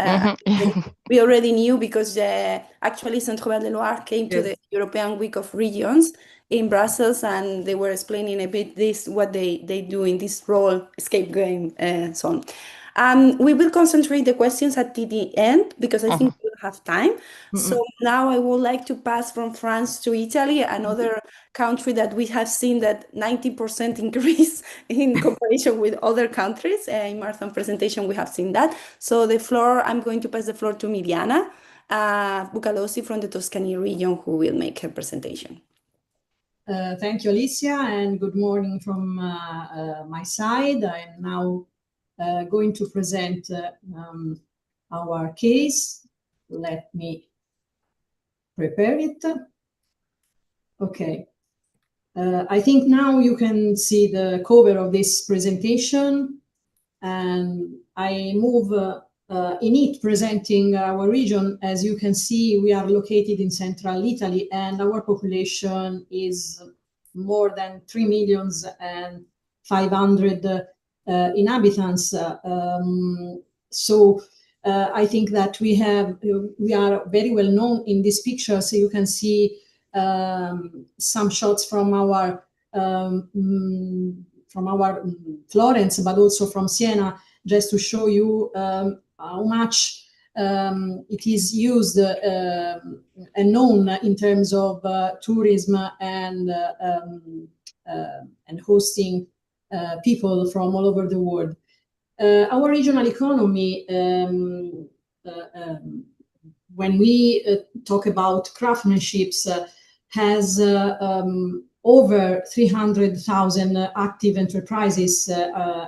We already knew because actually Centre Val de Loire came to the European Week of Regions in Brussels, and they were explaining a bit what they do in this role escape game and so on. We will concentrate the questions at the end because I think we'll have time. So now I would like to pass from France to Italy, another country that we have seen that 90% increase in comparison with other countries. In Martha's presentation, we have seen that. So I'm going to pass the floor to Miriana. Bucalossi from the Tuscany region, who will make her presentation. Thank you, Alicia, and good morning from my side. I'm now going to present our case. Let me prepare it. Okay. I think now you can see the cover of this presentation, and I move in it presenting our region. As you can see, we are located in central Italy, and our population is more than 3,500,000 inhabitants. So I think that we are very well known in this picture. So you can see some shots from our Florence, but also from Siena, just to show you how much it is used and known in terms of tourism and hosting people from all over the world. Our regional economy, when we talk about craftsmanship, has over 300,000 active enterprises,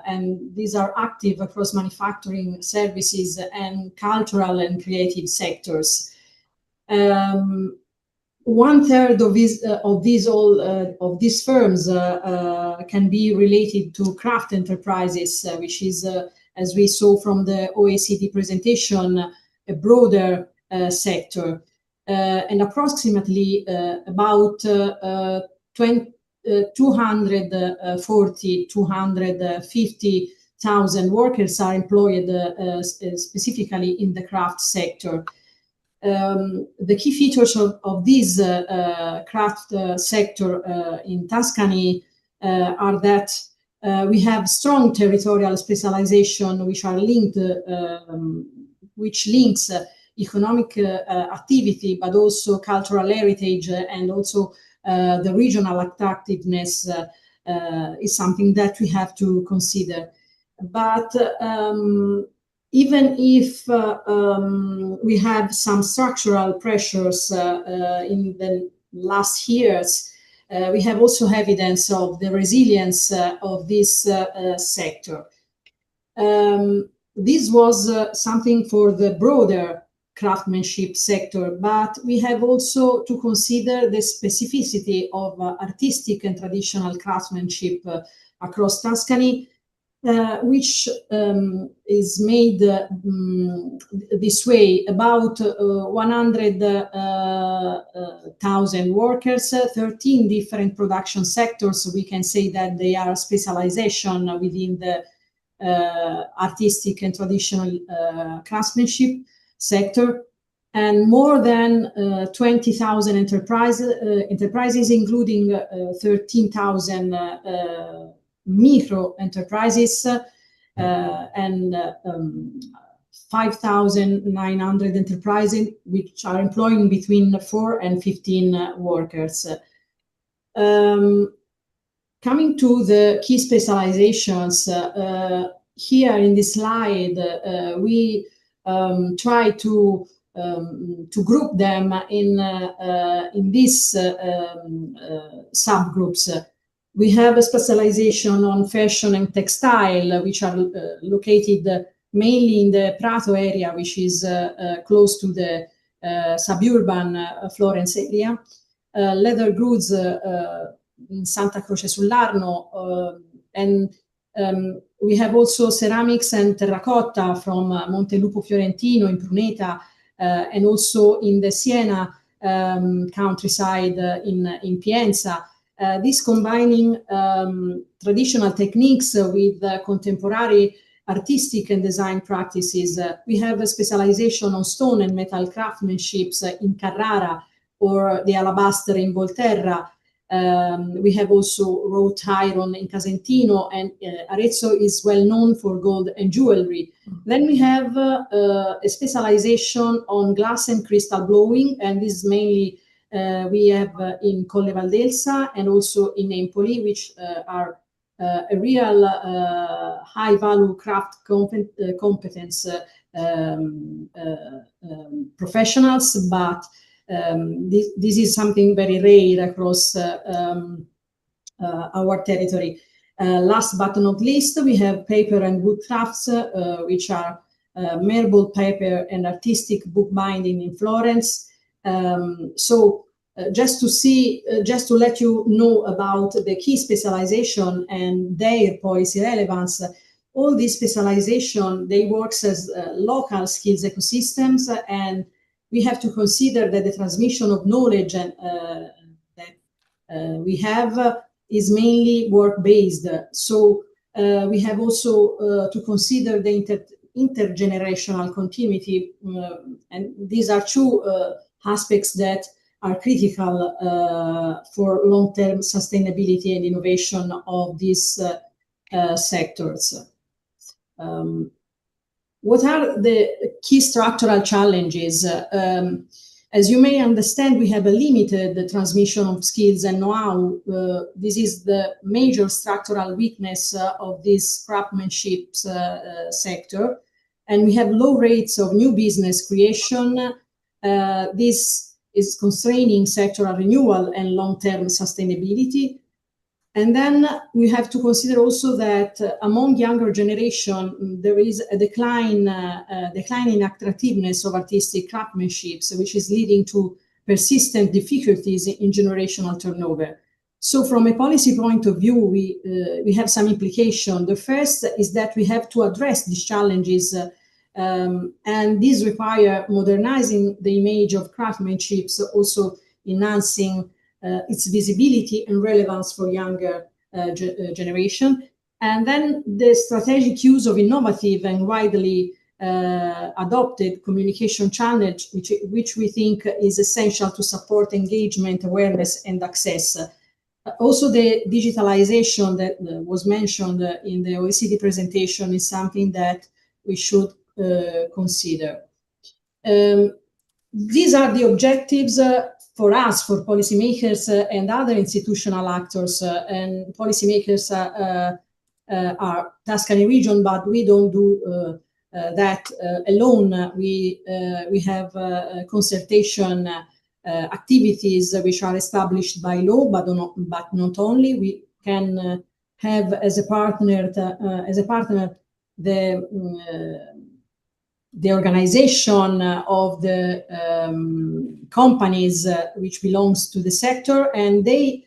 and these are active across manufacturing, services, and cultural and creative sectors. 1/3 of these firms can be related to craft enterprises, which is, as we saw from the OECD presentation, a broader sector. And approximately about 250,000 workers are employed specifically in the craft sector. The key features of this craft sector in Tuscany are that we have strong territorial specialization, which links economic activity, but also cultural heritage, and also the regional attractiveness is something that we have to consider. But even if we have some structural pressures in the last years, we have also evidence of the resilience of this sector. This was something for the broader craftsmanship sector, but we have also to consider the specificity of artistic and traditional craftsmanship across Tuscany, which is made this way. About 100,000 workers, 13 different production sectors. So we can say that they are specialization within the artistic and traditional craftsmanship sector, and more than 20,000 enterprises, including 13,000 micro enterprises and 5,900 enterprises, which are employing between 4 and 15 workers. Coming to the key specializations, here in this slide, we try to group them in these subgroups. We have a specialization on fashion and textile, which are located mainly in the Prato area, which is close to the suburban Florence area. Leather goods in Santa Croce sull'Arno, and we have also ceramics and terracotta from Montelupo Fiorentino in Pruneta, and also in the Siena countryside in Pienza. This combining traditional techniques with contemporary artistic and design practices. We have a specialization on stone and metal craftsmanship in Carrara, or the alabaster in Volterra. We have also wrought iron in Casentino, and Arezzo is well known for gold and jewelry. Then we have a specialization on glass and crystal blowing, and this mainly we have in Colle Valdelsa and also in Empoli, which are a real high value craft competence professionals, but this is something very rare across our territory. Last but not least, we have paper and wood crafts, which are marble paper and artistic bookbinding in Florence. Just to let you know about the key specialization and their policy relevance, all these specialization, they works as local skills ecosystems, and we have to consider that the transmission of knowledge that we have is mainly work-based. So we have also to consider the intergenerational continuity, and these are two aspects that are critical for long-term sustainability and innovation of these sectors. What are the key structural challenges? As you may understand, we have a limited transmission of skills and know-how. This is the major structural weakness of this craftsmanship sector. And we have low rates of new business creation. This is constraining sectoral renewal and long-term sustainability. And then we have to consider also that among younger generation, there is a decline in attractiveness of artistic craftsmanship, which is leading to persistent difficulties in generational turnover. So from a policy point of view, we have some implication. The first is that we have to address these challenges, and these require modernizing the image of craftsmanship, so also enhancing its visibility and relevance for younger generation. And then the strategic use of innovative and widely adopted communication channels, which we think is essential to support engagement, awareness, and access. Also, the digitalization that was mentioned in the OECD presentation is something that we should consider. These are the objectives for us, for policymakers and other institutional actors, and policymakers are Tuscany region, but we don't do that alone. We have consultation activities which are established by law, but not only. We can have as a partner the organization of the companies which belongs to the sector, and they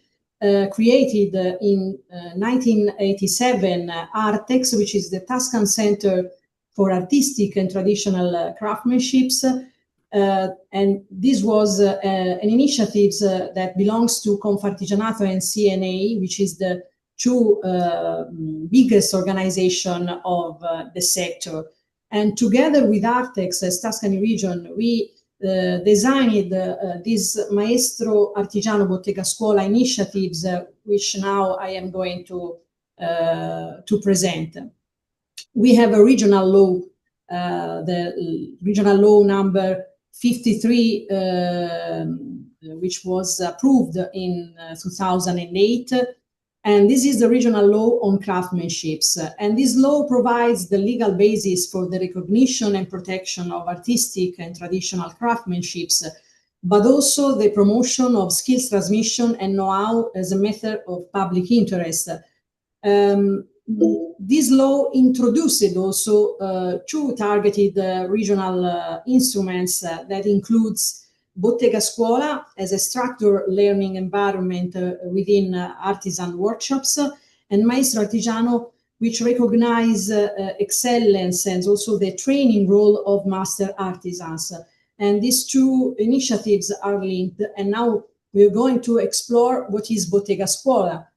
created in 1987 Artex, which is the Tuscan Center for Artistic and Traditional Craftsmanships, and this was an initiative that belongs to Confartigianato and CNA, which is the two biggest organization of the sector. And together with Artex, as Tuscany region, we designed this Maestro Artigiano Bottega Scuola initiatives, which now I am going to present. We have a regional law, the regional law number 53, which was approved in 2008. And this is the regional law on craftsmanships. And this law provides the legal basis for the recognition and protection of artistic and traditional craftsmanships, but also the promotion of skills transmission and know-how as a matter of public interest. This law introduced also two targeted regional instruments that includes Bottega Scuola as a structured learning environment within artisan workshops, and Maestro Artigiano, which recognize excellence and also the training role of master artisans. And these two initiatives are linked, and now we're going to explore what is Bottega Scuola.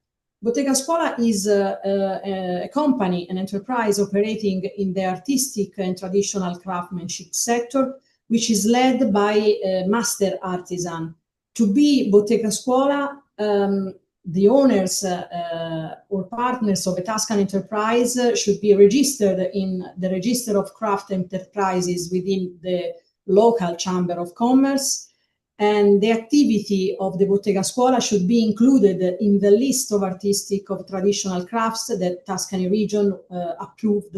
Bottega Scuola is a company, an enterprise operating in the artistic and traditional craftsmanship sector, which is led by a master artisan. To be Bottega Scuola, the owners or partners of a Tuscan enterprise should be registered in the Register of Craft Enterprises within the local Chamber of Commerce, and the activity of the Bottega Scuola should be included in the list of artistic of traditional crafts that Tuscany region approved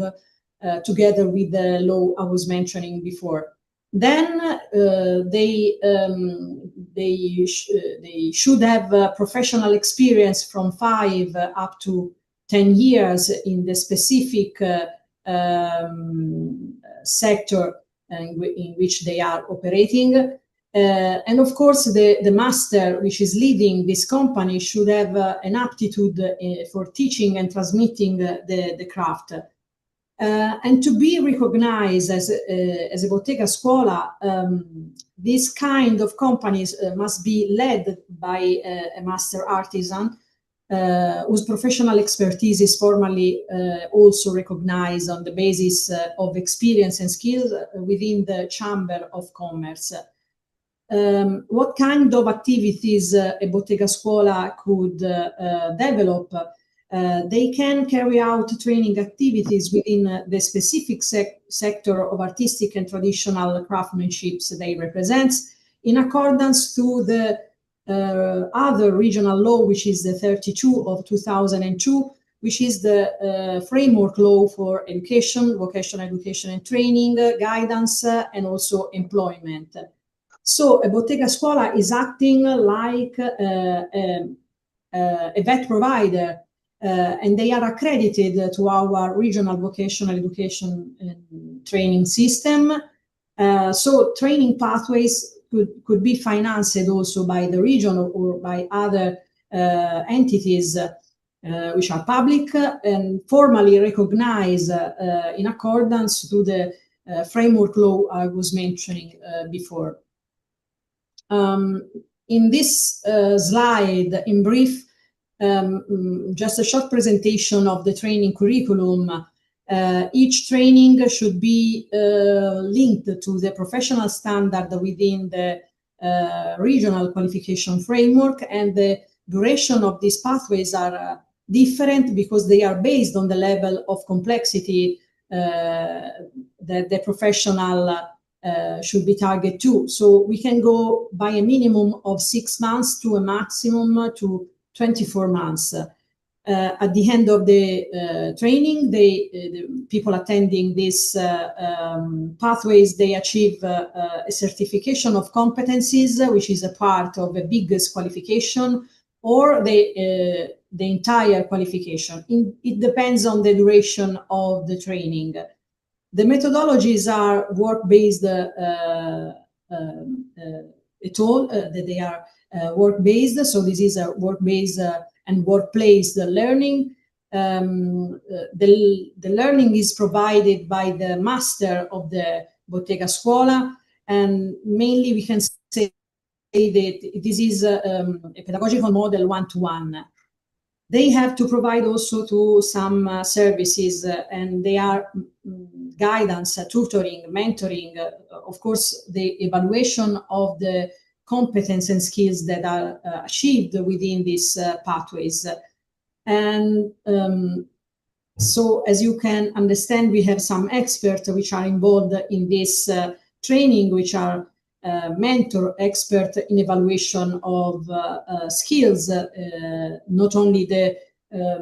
together with the law I was mentioning before. Then they should have professional experience from 5 up to 10 years in the specific sector in which they are operating. And of course, the master, which is leading this company, should have an aptitude for teaching and transmitting the craft. And to be recognized as a bottega scuola, this kind of companies must be led by a master artisan whose professional expertise is formally also recognized on the basis of experience and skills within the Chamber of Commerce. What kind of activities a bottega scuola could develop? They can carry out training activities within the specific sector of artistic and traditional craftsmanship they represent, in accordance to the other regional law, which is the 32 of 2002, which is the framework law for education, vocational education and training, guidance, and also employment. So a bottega scuola is acting like a vet provider, and they are accredited to our regional vocational education and training system. So training pathways could be financed also by the region or by other entities which are public and formally recognized in accordance to the framework law I was mentioning before. In this slide, in brief, just a short presentation of the training curriculum. Each training should be linked to the professional standard within the regional qualification framework, and the duration of these pathways are different because they are based on the level of complexity that the professional should be targeted to. So we can go by a minimum of 6 months to a maximum to 24 months. At the end of the training, the people attending these pathways, they achieve a certification of competencies, which is a part of the biggest qualification, or the entire qualification. It depends on the duration of the training. The methodologies are work-based at all, that they are work-based, so this is a work-based and workplace learning. The learning is provided by the master of the bottega scuola, and mainly we can say that this is a pedagogical model one-to-one. They have to provide also to some services, and they are guidance, tutoring, mentoring, of course, the evaluation of the competence and skills that are achieved within these pathways. And so, as you can understand, we have some experts which are involved in this training, which are mentor, expert in evaluation of skills, not only the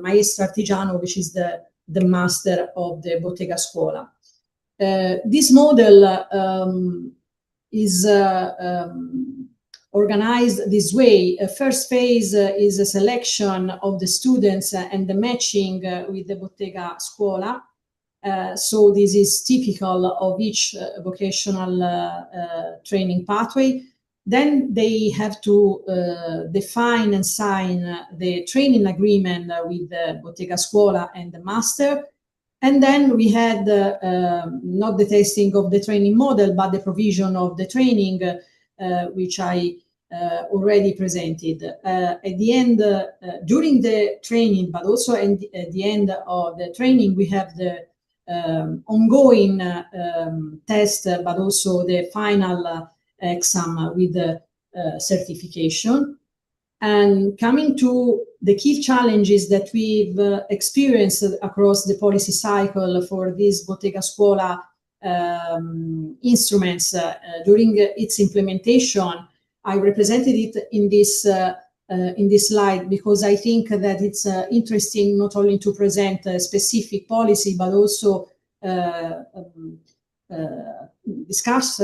maestro artigiano, which is the master of the bottega scuola. This model is organized this way. First phase is a selection of the students and the matching with the bottega scuola. So this is typical of each vocational training pathway. Then they have to define and sign the training agreement with the bottega scuola and the master. And then we had not the testing of the training model, but the provision of the training, which I already presented. At the end, during the training, but also at the end of the training, we have the ongoing test, but also the final exam with the certification. And coming to the key challenges that we've experienced across the policy cycle for this bottega scuola instruments during its implementation, I represented it in this slide because I think that it's interesting not only to present a specific policy, but also discuss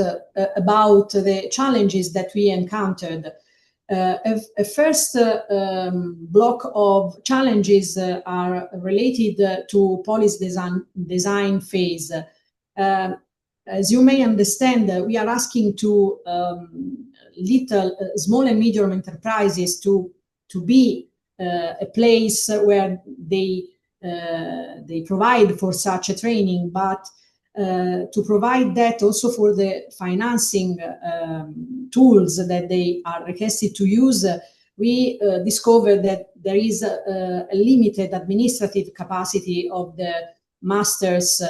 about the challenges that we encountered. A first block of challenges are related to policy design phase. As you may understand, we are asking to small and medium enterprises to be a place where they provide for such a training, but to provide that also for the financing tools that they are requested to use, we discovered that there is a limited administrative capacity of the masters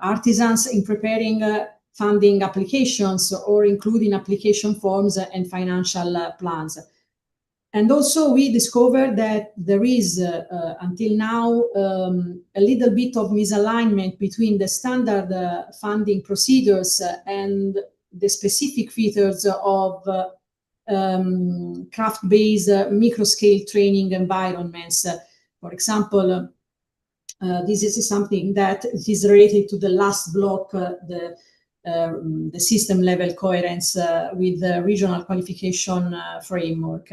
artisans in preparing funding applications or including application forms and financial plans. And also we discovered that there is, until now, a little bit of misalignment between the standard funding procedures and the specific features of craft-based micro-scale training environments. For example, this is something that is related to the last block, the system level coherence with the regional qualification framework.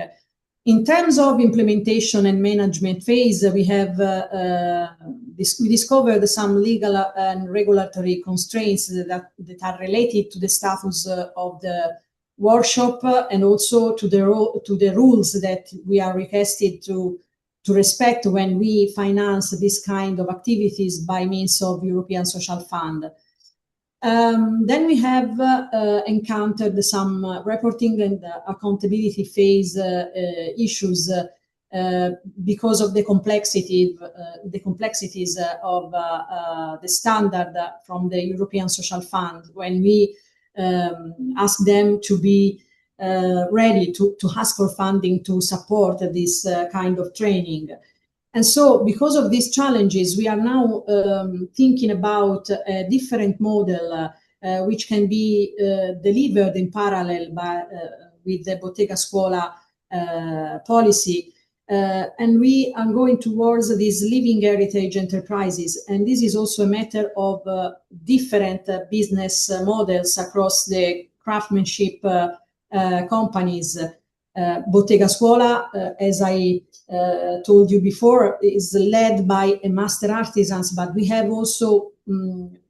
In terms of implementation and management phase, we have we discovered some legal and regulatory constraints that are related to the status of the workshop and also to the rules that we are requested to respect when we finance this kind of activities by means of European Social Fund. Then we have encountered some reporting and accountability phase issues because of the complexities of the standard from the European Social Fund when we ask them to be ready to ask for funding to support this kind of training. And so because of these challenges, we are now thinking about a different model which can be delivered in parallel with the Bottega Scuola policy. And we are going towards these living heritage enterprises. And this is also a matter of different business models across the craftsmanship companies. Bottega Scuola, as I told you before, is led by a master artisans, but we have also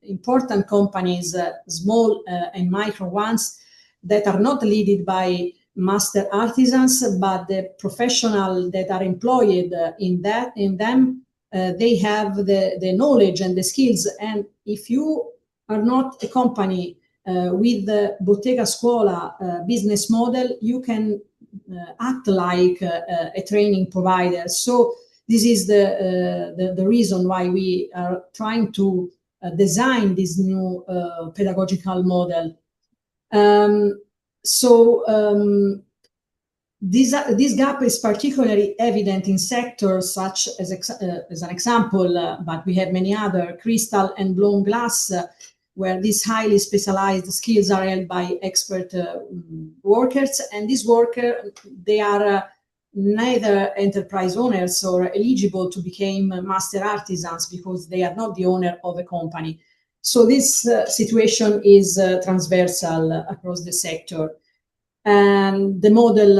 important companies, small and micro ones, that are not led by master artisans, but the professional that are employed in them, they have the knowledge and the skills. And if you are not a company with the Bottega Scuola business model, you can act like a training provider. So this is the reason why we are trying to design this new pedagogical model. This gap is particularly evident in sectors such as an example, but we have many other, crystal and blown glass, where these highly specialized skills are held by expert workers. And these workers, they are neither enterprise owners or eligible to become master artisans because they are not the owner of a company. So this situation is transversal across the sector. And the model,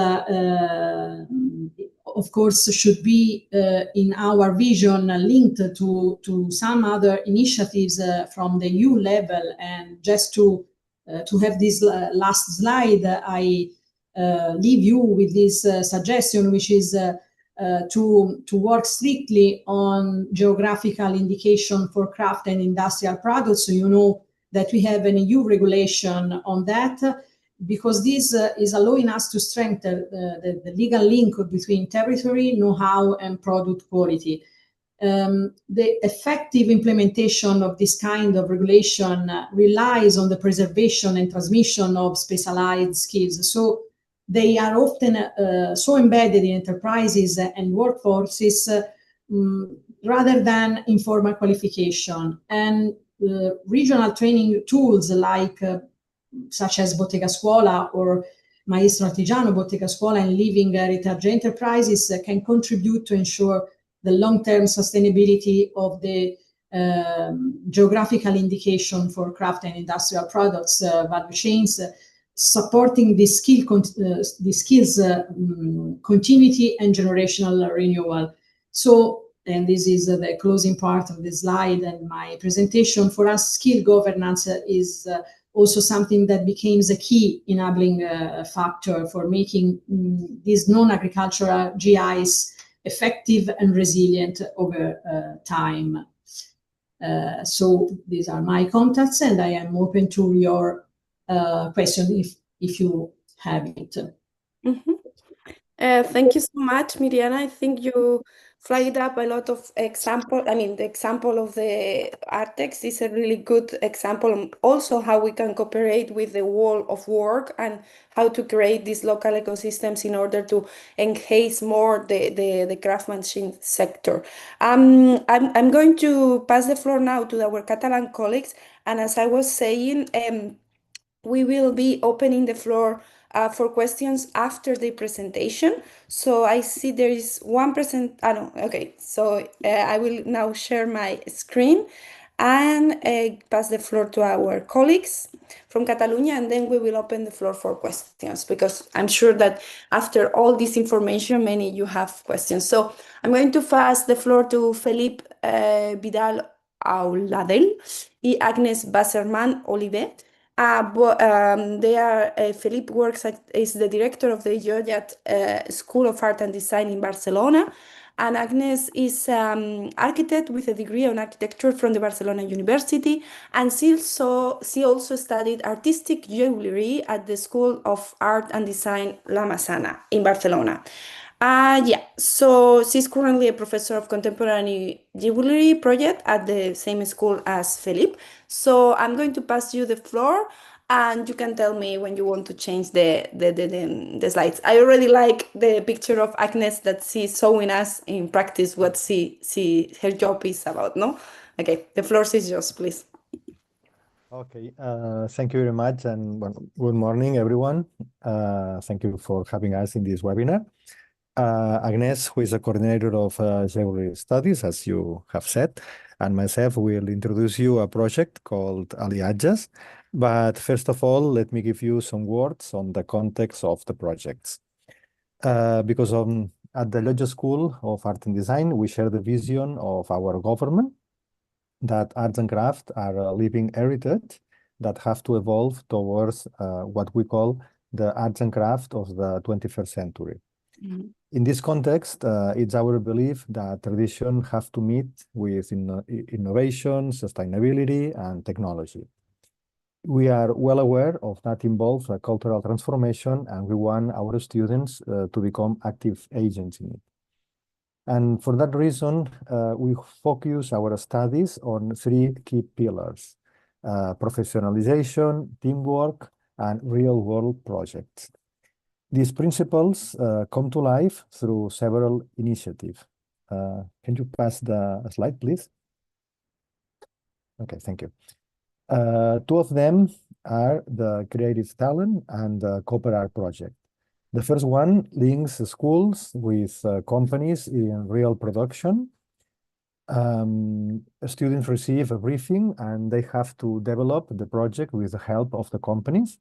of course, should be, in our vision, linked to some other initiatives from the EU level. And just to have this last slide, I leave you with this suggestion, which is to work strictly on geographical indication for craft and industrial products. So you know that we have an EU regulation on that, because this is allowing us to strengthen the legal link between territory, know-how, and product quality. The effective implementation of this kind of regulation relies on the preservation and transmission of specialized skills. So they are often so embedded in enterprises and workforces rather than informal qualification. And regional training tools like such as Bottega Scuola or Maestro Artigiano, Bottega Scuola, and Living Heritage Enterprises can contribute to ensure the long-term sustainability of the geographical indication for craft and industrial products value chains, supporting the skills continuity and generational renewal. So, and this is the closing part of the slide and my presentation. For us, skill governance is also something that becomes a key enabling factor for making these non-agricultural GIs effective and resilient over time. So these are my contacts, and I am open to your question if you have it. Thank you so much, Miriana. I think you flagged up a lot of example. I mean, the example of the Artex is a really good example on also how we can cooperate with the world of work and how to create these local ecosystems in order to enhance more the craftsmanship sector. I'm going to pass the floor now to our Catalan colleagues. And as I was saying, we will be opening the floor for questions after the presentation. So I see there is one no, okay. So I will now share my screen and pass the floor to our colleagues from Catalonia, and then we will open the floor for questions, because I'm sure that after all this information, many of you have questions. So I'm going to pass the floor to Felipe Vidal Auladel and Agnes Basserman Olivet. Philippe works is the director of the Llollat School of Art and Design in Barcelona, and Agnes is architect with a degree on architecture from the Barcelona University, and she also studied artistic jewelry at the School of Art and Design La Massana in Barcelona. So she's currently a professor of contemporary jewelry project at the same school as Philippe. So I'm going to pass you the floor, and you can tell me when you want to change the slides. I already like the picture of Agnes that she's showing us in practice what her job is about, no? Okay, the floor is yours, please. Okay, thank you very much, and good morning, everyone. Thank you for having us in this webinar. Agnes, who is a coordinator of jewelry studies, as you have said, and myself will introduce you a project called Aliatges. But first of all, let me give you some words on the context of the projects. Because at the Llollat School of Art and Design, we share the vision of our government that arts and crafts are a living heritage that have to evolve towards what we call the arts and crafts of the 21st century. Mm-hmm. In this context, it's our belief that tradition have to meet with innovation, sustainability, and technology. We are well aware of that involves a cultural transformation, and we want our students to become active agents in it. And for that reason, we focus our studies on three key pillars: professionalization, teamwork, and real-world projects. These principles come to life through several initiatives. Can you pass the slide, please? Okay, thank you. Two of them are the Creative Talent and the Cooper Art project. The first one links schools with companies in real production. Students receive a briefing and they have to develop the project with the help of the companies.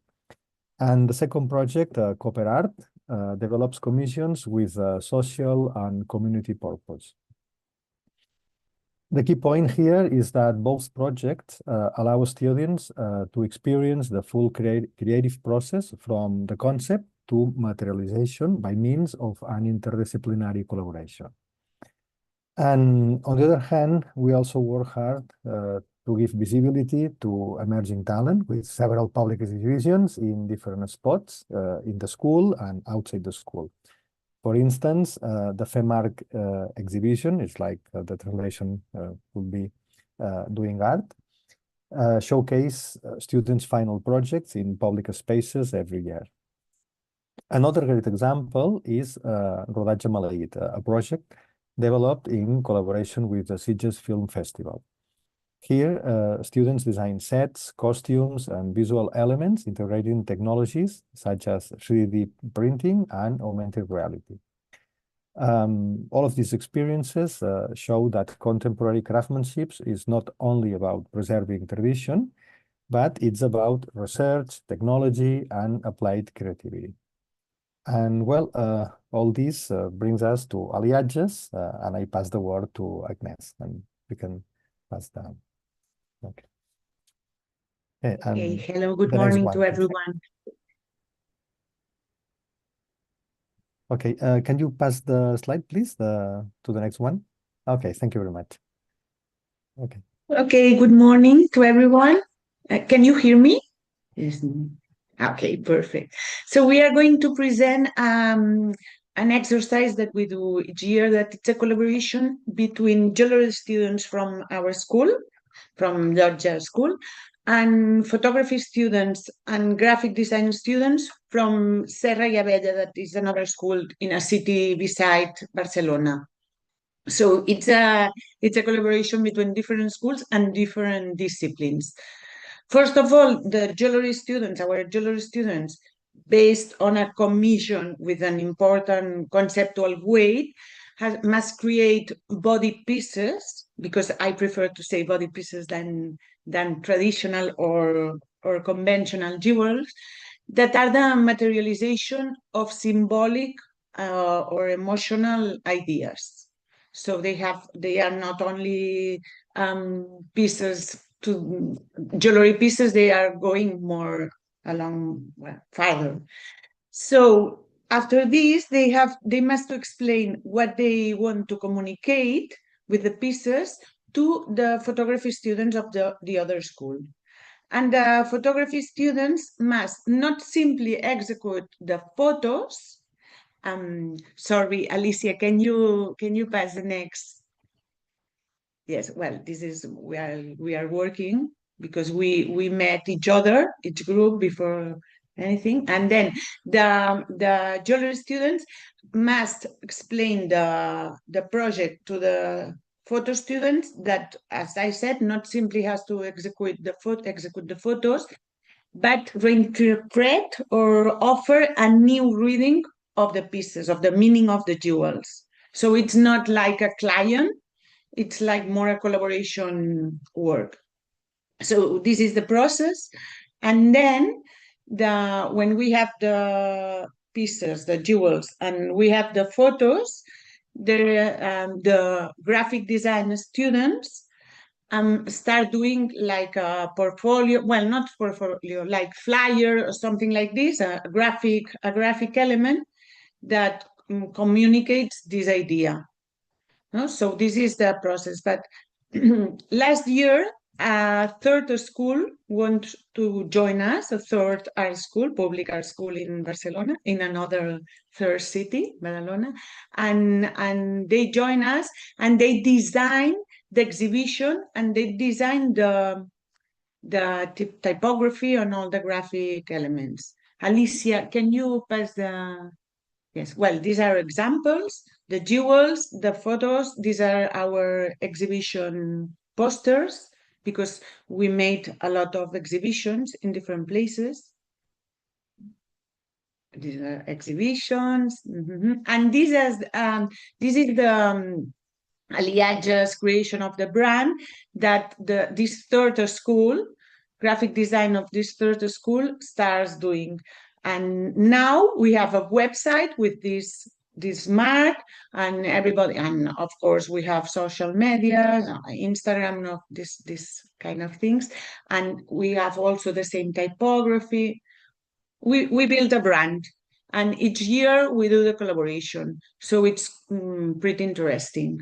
And the second project, Cooper Art, develops commissions with social and community purpose. The key point here is that both projects allow students to experience the full creative process from the concept to materialization by means of an interdisciplinary collaboration. And on the other hand, we also work hard to give visibility to emerging talent with several public exhibitions in different spots in the school and outside the school. For instance, the FEMARC exhibition, it's like the translation would be doing art, showcase students' final projects in public spaces every year. Another great example is Rodatge Maleït, a project developed in collaboration with the Sitges Film Festival. Here, students design sets, costumes, and visual elements integrating technologies such as 3D printing and augmented reality. All of these experiences show that contemporary craftsmanship is not only about preserving tradition, but it's about research, technology, and applied creativity. And well, all this brings us to aliages, and I pass the word to Agnes, and we can pass down. Okay. Okay, hello, good the next morning one, to please. everyone. Okay, can you pass the slide, please, to the next one? Okay, thank you very much. Okay. Okay, good morning to everyone. Can you hear me? Yes. Okay, perfect. So we are going to present an exercise that we do each year, that it's a collaboration between jewelry students from our school, from Georgia School, and photography students and graphic design students from Serra y Abella, that is another school in a city beside Barcelona. So it's a collaboration between different schools and different disciplines. First of all, the jewelry students, our jewelry students, based on a commission with an important conceptual weight, must create body pieces, because I prefer to say body pieces than traditional or conventional jewels, that are the materialization of symbolic or emotional ideas. So they are not only pieces to jewelry pieces, they are going more along, well, farther. So after this, they must explain what they want to communicate with the pieces to the photography students of the other school. And the photography students must not simply execute the photos. Sorry, Alicia, can you pass the next? Yes, well, this is we are working because we met each other, each group, before anything, and then the jewelry students must explain the project to the photo students, that, as I said, not simply has to execute the photos, but reinterpret or offer a new reading of the pieces, of the meaning of the jewels. So it's not like a client, it's like more a collaboration work. So this is the process. And then when we have the pieces, the jewels, and we have the photos, the graphic design students start doing like a portfolio, well, not portfolio, like flyer or something like this, a graphic element that communicates this idea. No? So this is the process. But last year, a third school wanted to join us, a third art school, public art school in Barcelona, in another third city, Badalona, and they joined us, and they designed the exhibition, and they designed the typography and all the graphic elements. Alicia, can you pass the... Yes, well, these are examples, the jewels, the photos, these are our exhibition posters, because we made a lot of exhibitions in different places. These are exhibitions, and this is the Aliaja's creation of the brand, that this third school, graphic design of this third school, starts doing. And now we have a website with this mark, and everybody, and of course we have social media, Instagram, this kind of things, and we have also the same typography. We build a brand, and each year we do the collaboration, so it's pretty interesting.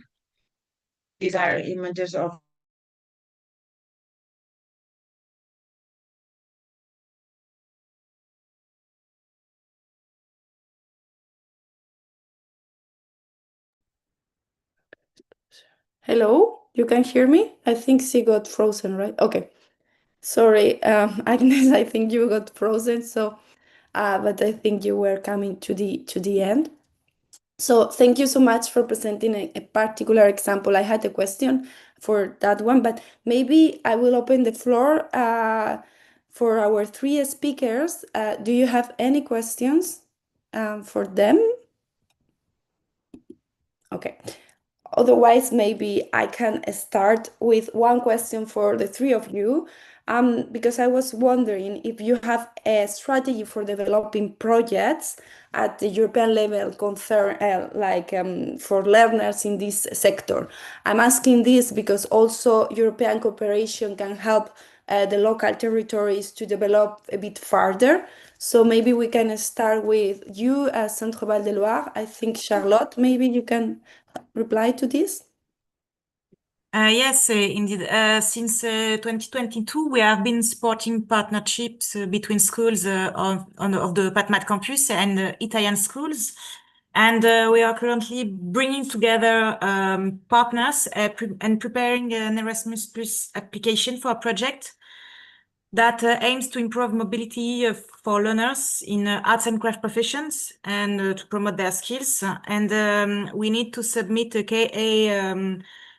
These are images of... Hello, you can hear me? I think she got frozen, right? Okay. Sorry, Agnes, I think you got frozen, so but I think you were coming to the end. So thank you so much for presenting a particular example. I had a question for that one, but maybe I will open the floor for our three speakers. Do you have any questions for them? Okay. Otherwise, maybe I can start with one question for the three of you, because I was wondering if you have a strategy for developing projects at the European level for learners in this sector. I'm asking this because also European cooperation can help the local territories to develop a bit further. So maybe we can start with you as Centre Val de Loire. I think Charlotte, maybe you can reply to this? Yes, indeed. Since 2022, we have been supporting partnerships between schools of the PatMat campus and Italian schools. And we are currently bringing together partners and preparing an Erasmus Plus application for a project that aims to improve mobility for learners in arts and craft professions and to promote their skills. And we need to submit a KA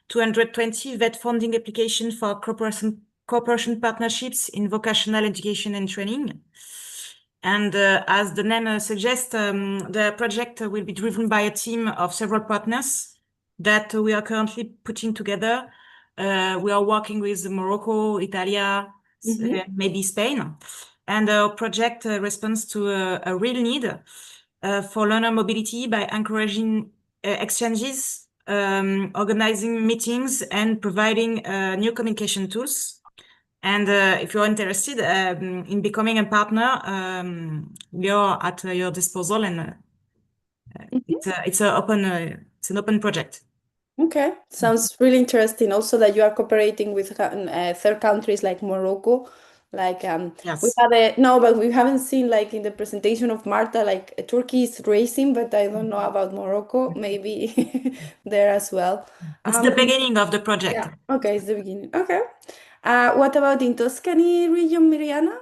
220 VET funding application for cooperation partnerships in vocational education and training. And as the name suggests, the project will be driven by a team of several partners that we are currently putting together. We are working with Morocco, Italia, maybe Spain. And our project responds to a real need for learner mobility by encouraging exchanges, organizing meetings, and providing new communication tools. And if you're interested in becoming a partner, we are at your disposal, and it's an open project. Okay, sounds really interesting. Also, that you are cooperating with third countries like Morocco. Like Yes. we have but we haven't seen like in the presentation of Marta, like Turkey is racing, but I don't know about Morocco. Maybe there as well. It's the beginning of the project. Yeah. Okay, it's the beginning. Okay. What about in Tuscany region, Miriana?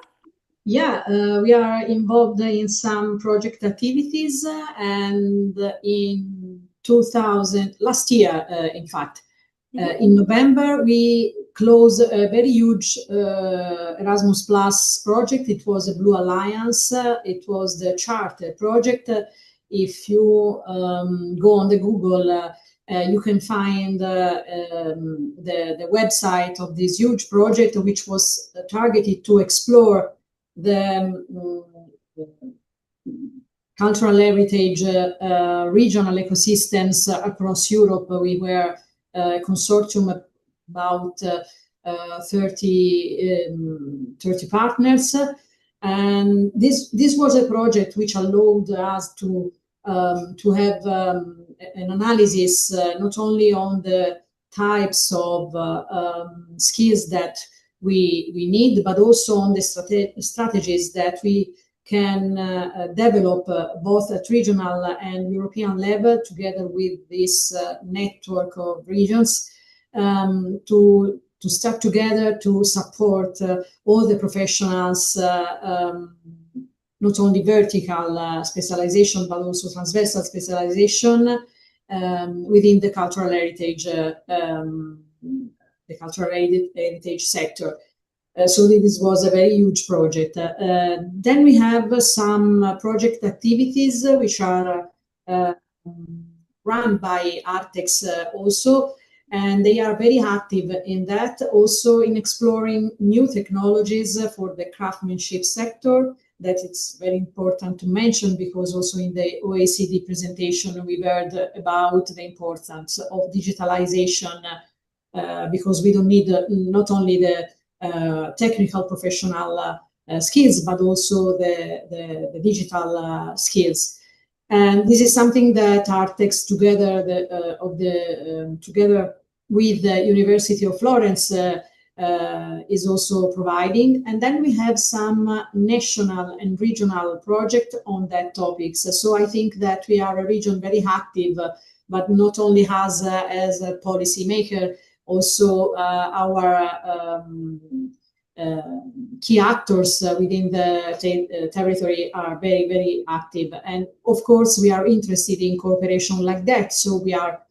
Yeah, we are involved in some project activities, and in last year, in fact, in November, we closed a very huge Erasmus Plus project. It was a Blue Alliance. It was the Charter project. If you go on the Google, you can find the website of this huge project, which was targeted to explore the cultural heritage regional ecosystems across Europe. We were a consortium about 30 partners, and this was a project which allowed us to have an analysis not only on the types of skills that we need, but also on the strategies that we can develop both at regional and European level together with this network of regions to start together to support all the professionals, not only vertical specialization, but also transversal specialization within the cultural heritage sector. So this was a very huge project. Then we have some project activities which are run by Artex also, and they are very active in that, also in exploring new technologies for the craftsmanship sector. That it's very important to mention, because also in the OECD presentation we heard about the importance of digitalization, because we don't need not only the technical professional skills, but also the digital skills. And this is something that Artex together with the University of Florence is also providing. And then we have some national and regional projects on that topic. So I think that we are a region very active, but not only as a policy maker, also our key actors within the territory are very, very active. And of course, we are interested in cooperation like that. So we are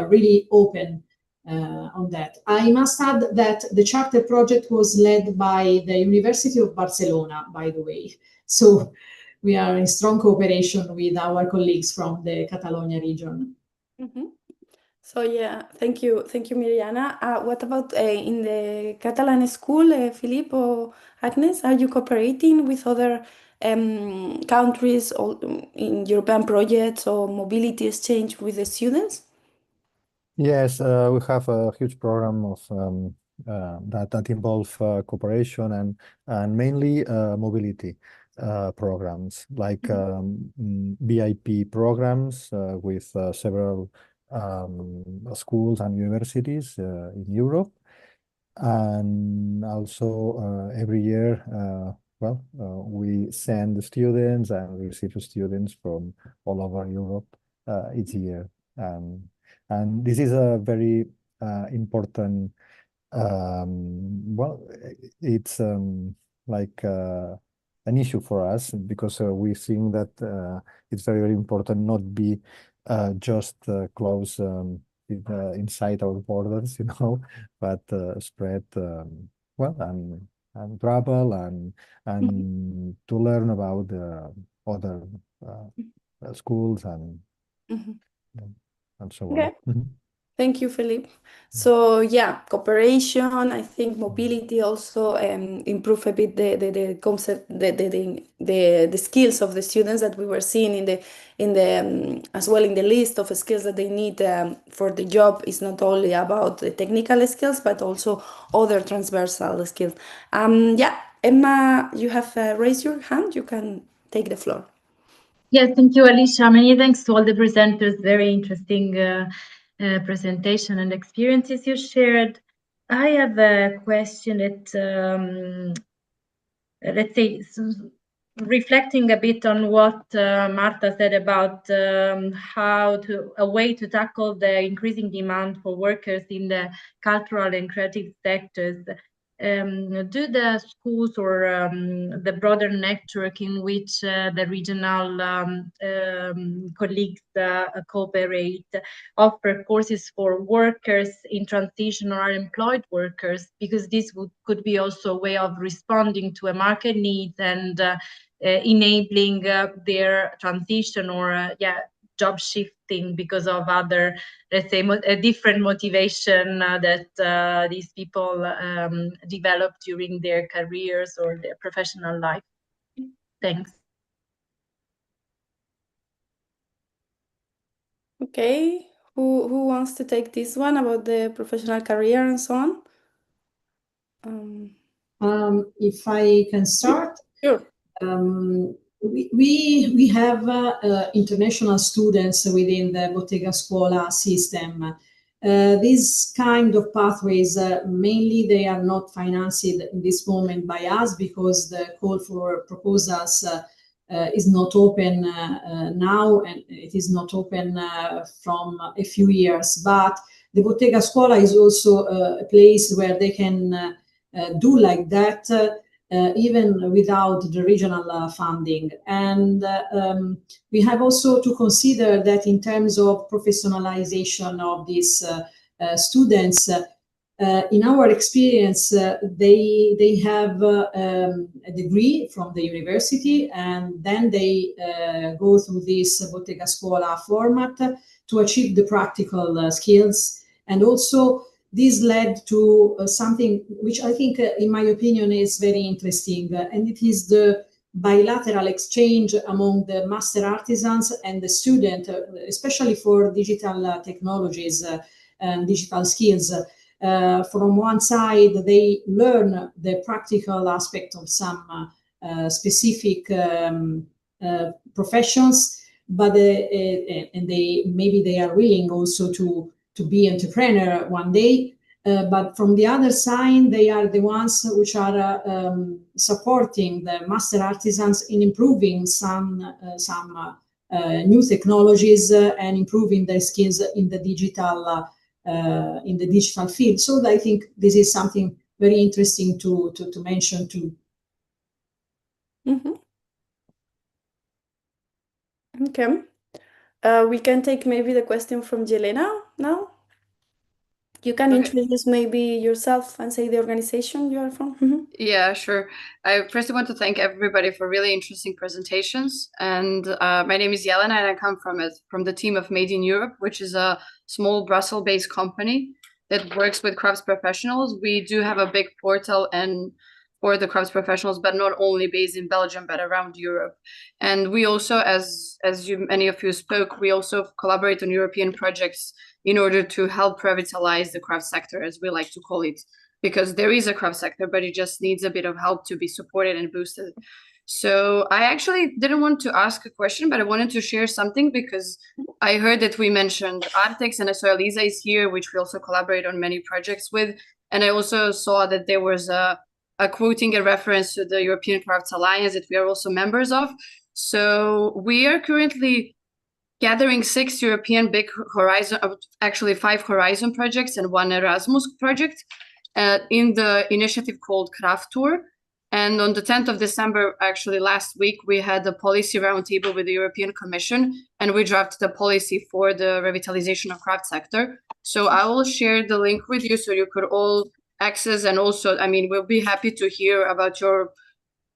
really open on that. I must add that the Charter project was led by the University of Barcelona, by the way. So we are in strong cooperation with our colleagues from the Catalonia region. So yeah, thank you, Miriana. What about in the Catalan school, Philippe or Agnes? Are you cooperating with other countries or in European projects or mobility exchange with the students? Yes, we have a huge program of that involve cooperation and mainly mobility programs like VIP programs with several schools and universities in Europe, and also every year, we send the students and receive students from all over Europe each year. And this is a very important, it's like an issue for us because we think that it's very, very important not be just close inside our borders, but spread and travel and to learn about other schools Mhm. and so Okay. on. Mhm. Thank you, Philippe. So yeah, cooperation. I think mobility also improve a bit the concept, the skills of the students that we were seeing in the as well in the list of skills that they need for the job is not only about the technical skills but also other transversal skills. Yeah, Emma, you have raised your hand. You can take the floor. Yes, thank you, Alicia. Many thanks to all the presenters. Very interesting presentation and experiences you shared. I have a question that, let's say, reflecting a bit on what Marta said about a way to tackle the increasing demand for workers in the cultural and creative sectors. Do the schools or the broader network in which the regional colleagues cooperate offer courses for workers in transition or unemployed workers? Because this could be also a way of responding to a market need and enabling their transition or job shifting because of other, let's say, a different motivation that these people develop during their careers or their professional life. Thanks. Okay, who wants to take this one about the professional career and so on? If I can start. Sure. We have international students within the Bottega Scuola system. These kind of pathways, mainly they are not financed in this moment by us because the call for proposals is not open now, and it is not open from a few years. But the Bottega Scuola is also a place where they can do like that. Even without the regional funding. And we have also to consider that in terms of professionalization of these students, in our experience, they have a degree from the university, and then they go through this Bottega Scuola format to achieve the practical skills. And also this led to something which I think, in my opinion, is very interesting, and it is the bilateral exchange among the master artisans and the student, especially for digital technologies and digital skills. From one side, they learn the practical aspect of some specific professions, but and they are willing also to be entrepreneur one day. But from the other side, they are the ones which are supporting the master artisans in improving some new technologies and improving their skills in the digital field. So I think this is something very interesting to mention too. Mm-hmm. Okay. We can take maybe the question from Jelena now. You can introduce maybe yourself and say the organization you are from. Mm-hmm. Yeah, sure. I first want to thank everybody for really interesting presentations. And my name is Jelena, and I come from the team of Made in Europe, which is a small Brussels-based company that works with crafts professionals. We do have a big portal and for the crafts professionals, but not only based in Belgium, but around Europe. And we also, as many of you spoke, we also collaborate on European projects in order to help revitalize the craft sector, as we like to call it, because there is a craft sector, but it just needs a bit of help to be supported and boosted. So I actually didn't want to ask a question, but I wanted to share something because I heard that we mentioned Artex, and so Elisa is here, which we also collaborate on many projects with. And I also saw that there was a quoting a reference to the European Crafts Alliance that we are also members of. So we are currently gathering 6 European big Horizon, actually 5 Horizon projects and 1 Erasmus project in the initiative called Craft Tour. And on the 10th of December, actually last week, we had a policy roundtable with the European Commission, and we drafted a policy for the revitalization of craft sector. So I will share the link with you so you could all access, and also, I mean, we'll be happy to hear about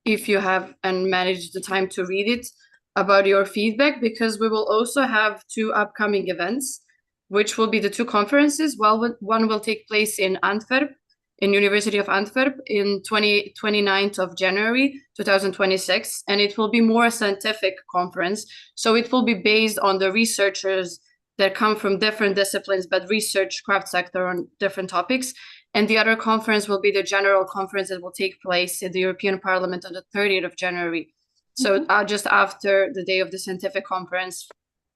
if you have and manage the time to read it, about your feedback, because we will also have 2 upcoming events, which will be the 2 conferences. Well, one will take place in Antwerp, in University of Antwerp, in 29th of January 2026, and it will be more a scientific conference. So it will be based on the researchers that come from different disciplines, but research craft sector on different topics. And the other conference will be the general conference that will take place in the European Parliament on the 30th of January. So just after the day of the scientific conference.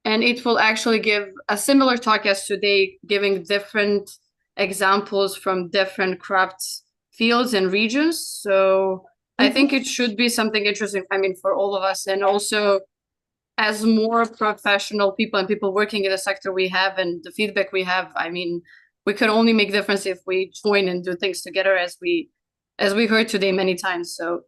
And it will actually give a similar talk as today, giving different examples from different crafts fields and regions. So I think it should be something interesting, I mean, for all of us. And also, as more professional people and people working in the sector we have and the feedback we have, I mean, we can only make difference if we join and do things together, as we heard today many times. So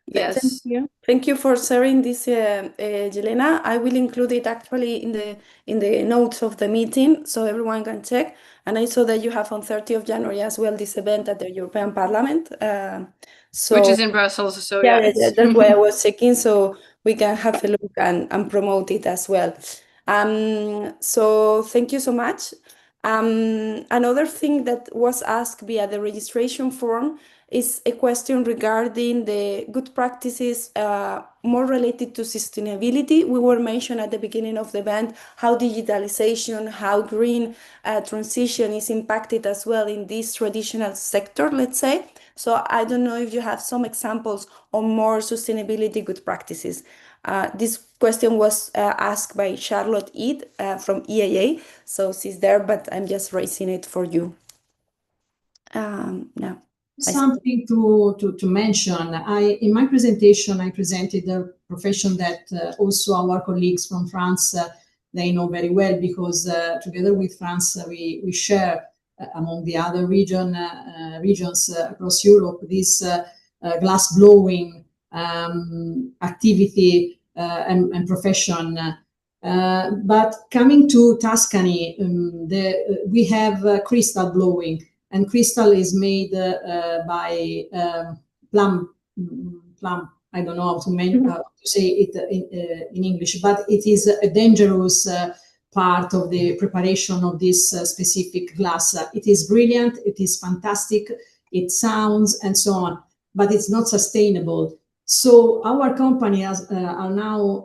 yes. Thank you. Thank you for sharing this, Jelena. I will include it actually in the notes of the meeting so everyone can check. And I saw that you have on 30th of January as well this event at the European Parliament. Which is in Brussels. So yeah, that's why I was checking, so we can have a look and promote it as well. So thank you so much. Another thing that was asked via the registration form is a question regarding the good practices more related to sustainability. We were mentioned at the beginning of the event how digitalization, how green transition is impacted as well in this traditional sector, let's say. So I don't know if you have some examples on more sustainability good practices. This question was asked by Charlotte Eid from EAA. So she's there, but I'm just raising it for you. Now. Something to mention. In my presentation, I presented a profession that also our colleagues from France, they know very well, because together with France, we share among the other regions across Europe this glass blowing activity and profession. But coming to Tuscany, we have crystal blowing. And crystal is made by plum. I don't know how to say it in English, but it is a dangerous part of the preparation of this specific glass. It is brilliant, it is fantastic, it sounds and so on, but it's not sustainable. So our company are now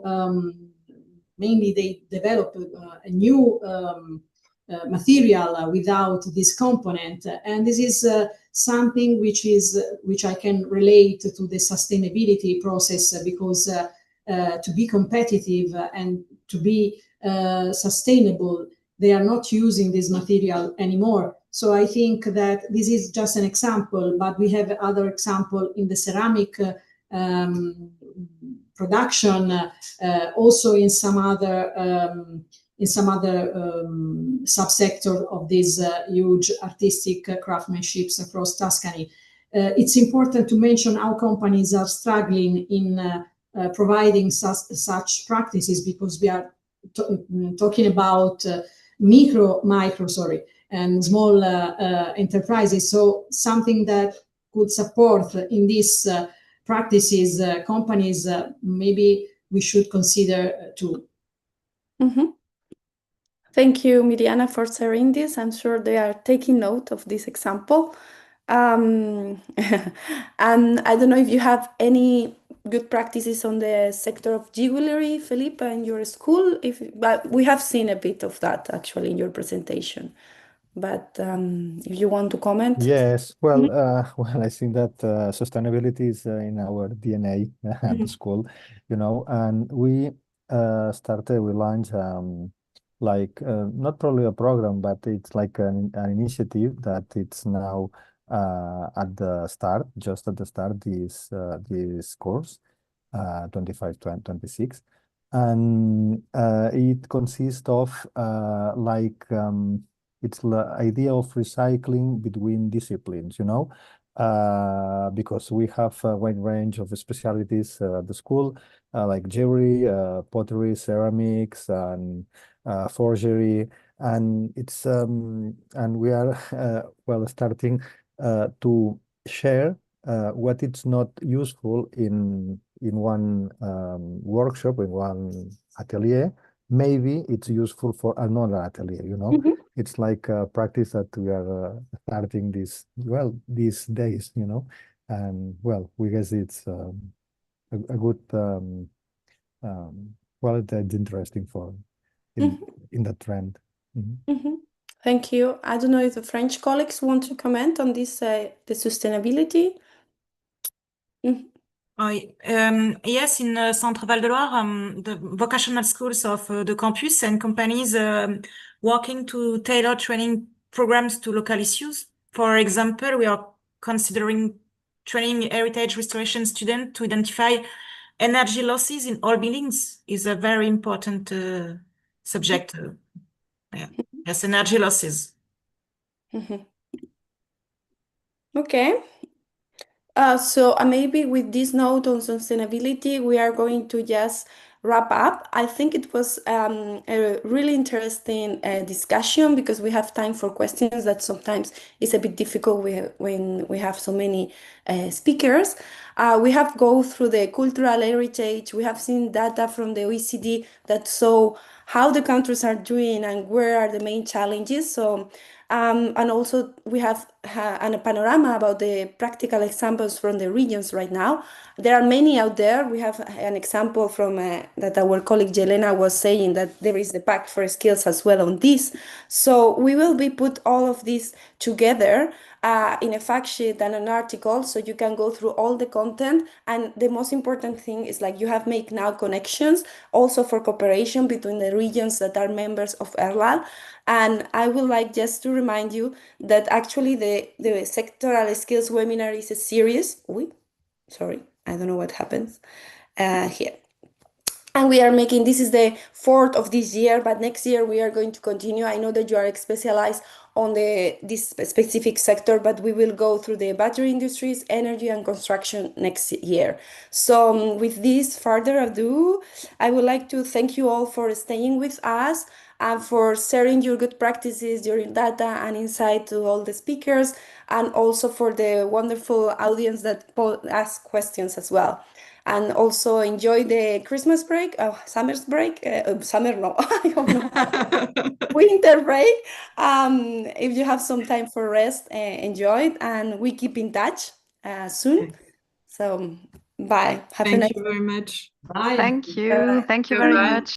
mainly they develop a new material without this component, and this is something which I can relate to the sustainability process, because to be competitive and to be sustainable, they are not using this material anymore. So I think that this is just an example, but we have other example in the ceramic production, also in some other subsector of these huge artistic craftsmanships across Tuscany. It's important to mention how companies are struggling in providing such practices, because we are talking about micro and small enterprises. So something that could support in these practices, companies, maybe we should consider too. Thank you, Miriana, for sharing this. I'm sure they are taking note of this example. And I don't know if you have any good practices on the sector of jewelry, Felipe, in your school. But we have seen a bit of that actually in your presentation. But if you want to comment. Yes, well, I think that sustainability is in our DNA at the school, and we launched not probably a program, but it's like an initiative that it's now just at the start, this course, 25-26. And it consists of it's the idea of recycling between disciplines, because we have a wide range of specialties at the school, like jewelry, pottery, ceramics, and forgery, and we are starting to share what it's not useful in one workshop, in one atelier. Maybe it's useful for another atelier, It's like a practice that we are starting these days, and we guess it's a good it's interesting in that trend. Thank you. I don't know if the French colleagues want to comment on this, the sustainability. Yes, in Centre Val de Loire, the vocational schools of the campus and companies working to tailor training programs to local issues. For example, we are considering training heritage restoration students to identify energy losses in all buildings is a very important subject. Yes, energy losses. Okay. So maybe with this note on sustainability, we are going to just wrap up. I think it was a really interesting discussion because we have time for questions that sometimes is a bit difficult when we have so many speakers. We have go through the cultural heritage. We have seen data from the OECD that show how the countries are doing and where are the main challenges. So. And also we have a panorama about the practical examples from the regions right now. There are many out there. We have an example from that our colleague Jelena was saying that there is the Pact for Skills as well on this. So we will be put all of this together in a fact sheet and an article so you can go through all the content. And the most important thing is like you have made now connections also for cooperation between the regions that are members of EARLALL. And I would like just to remind you that actually the sectoral skills webinar is a series. Sorry, I don't know what happens here. And we are making, this is the 4th of this year, but next year we are going to continue. I know that you are specialized on this specific sector, but we will go through the battery industries, energy and construction next year. So with this further ado, I would like to thank you all for staying with us and for sharing your good practices, your data and insight to all the speakers, and also for the wonderful audience that ask questions as well. And also enjoy the Christmas break, summer's break, summer no, I don't know, winter break. If you have some time for rest, enjoy it, and we keep in touch soon. So bye. Have a nice Thank you very much. Bye. Thank you. Thank you very much.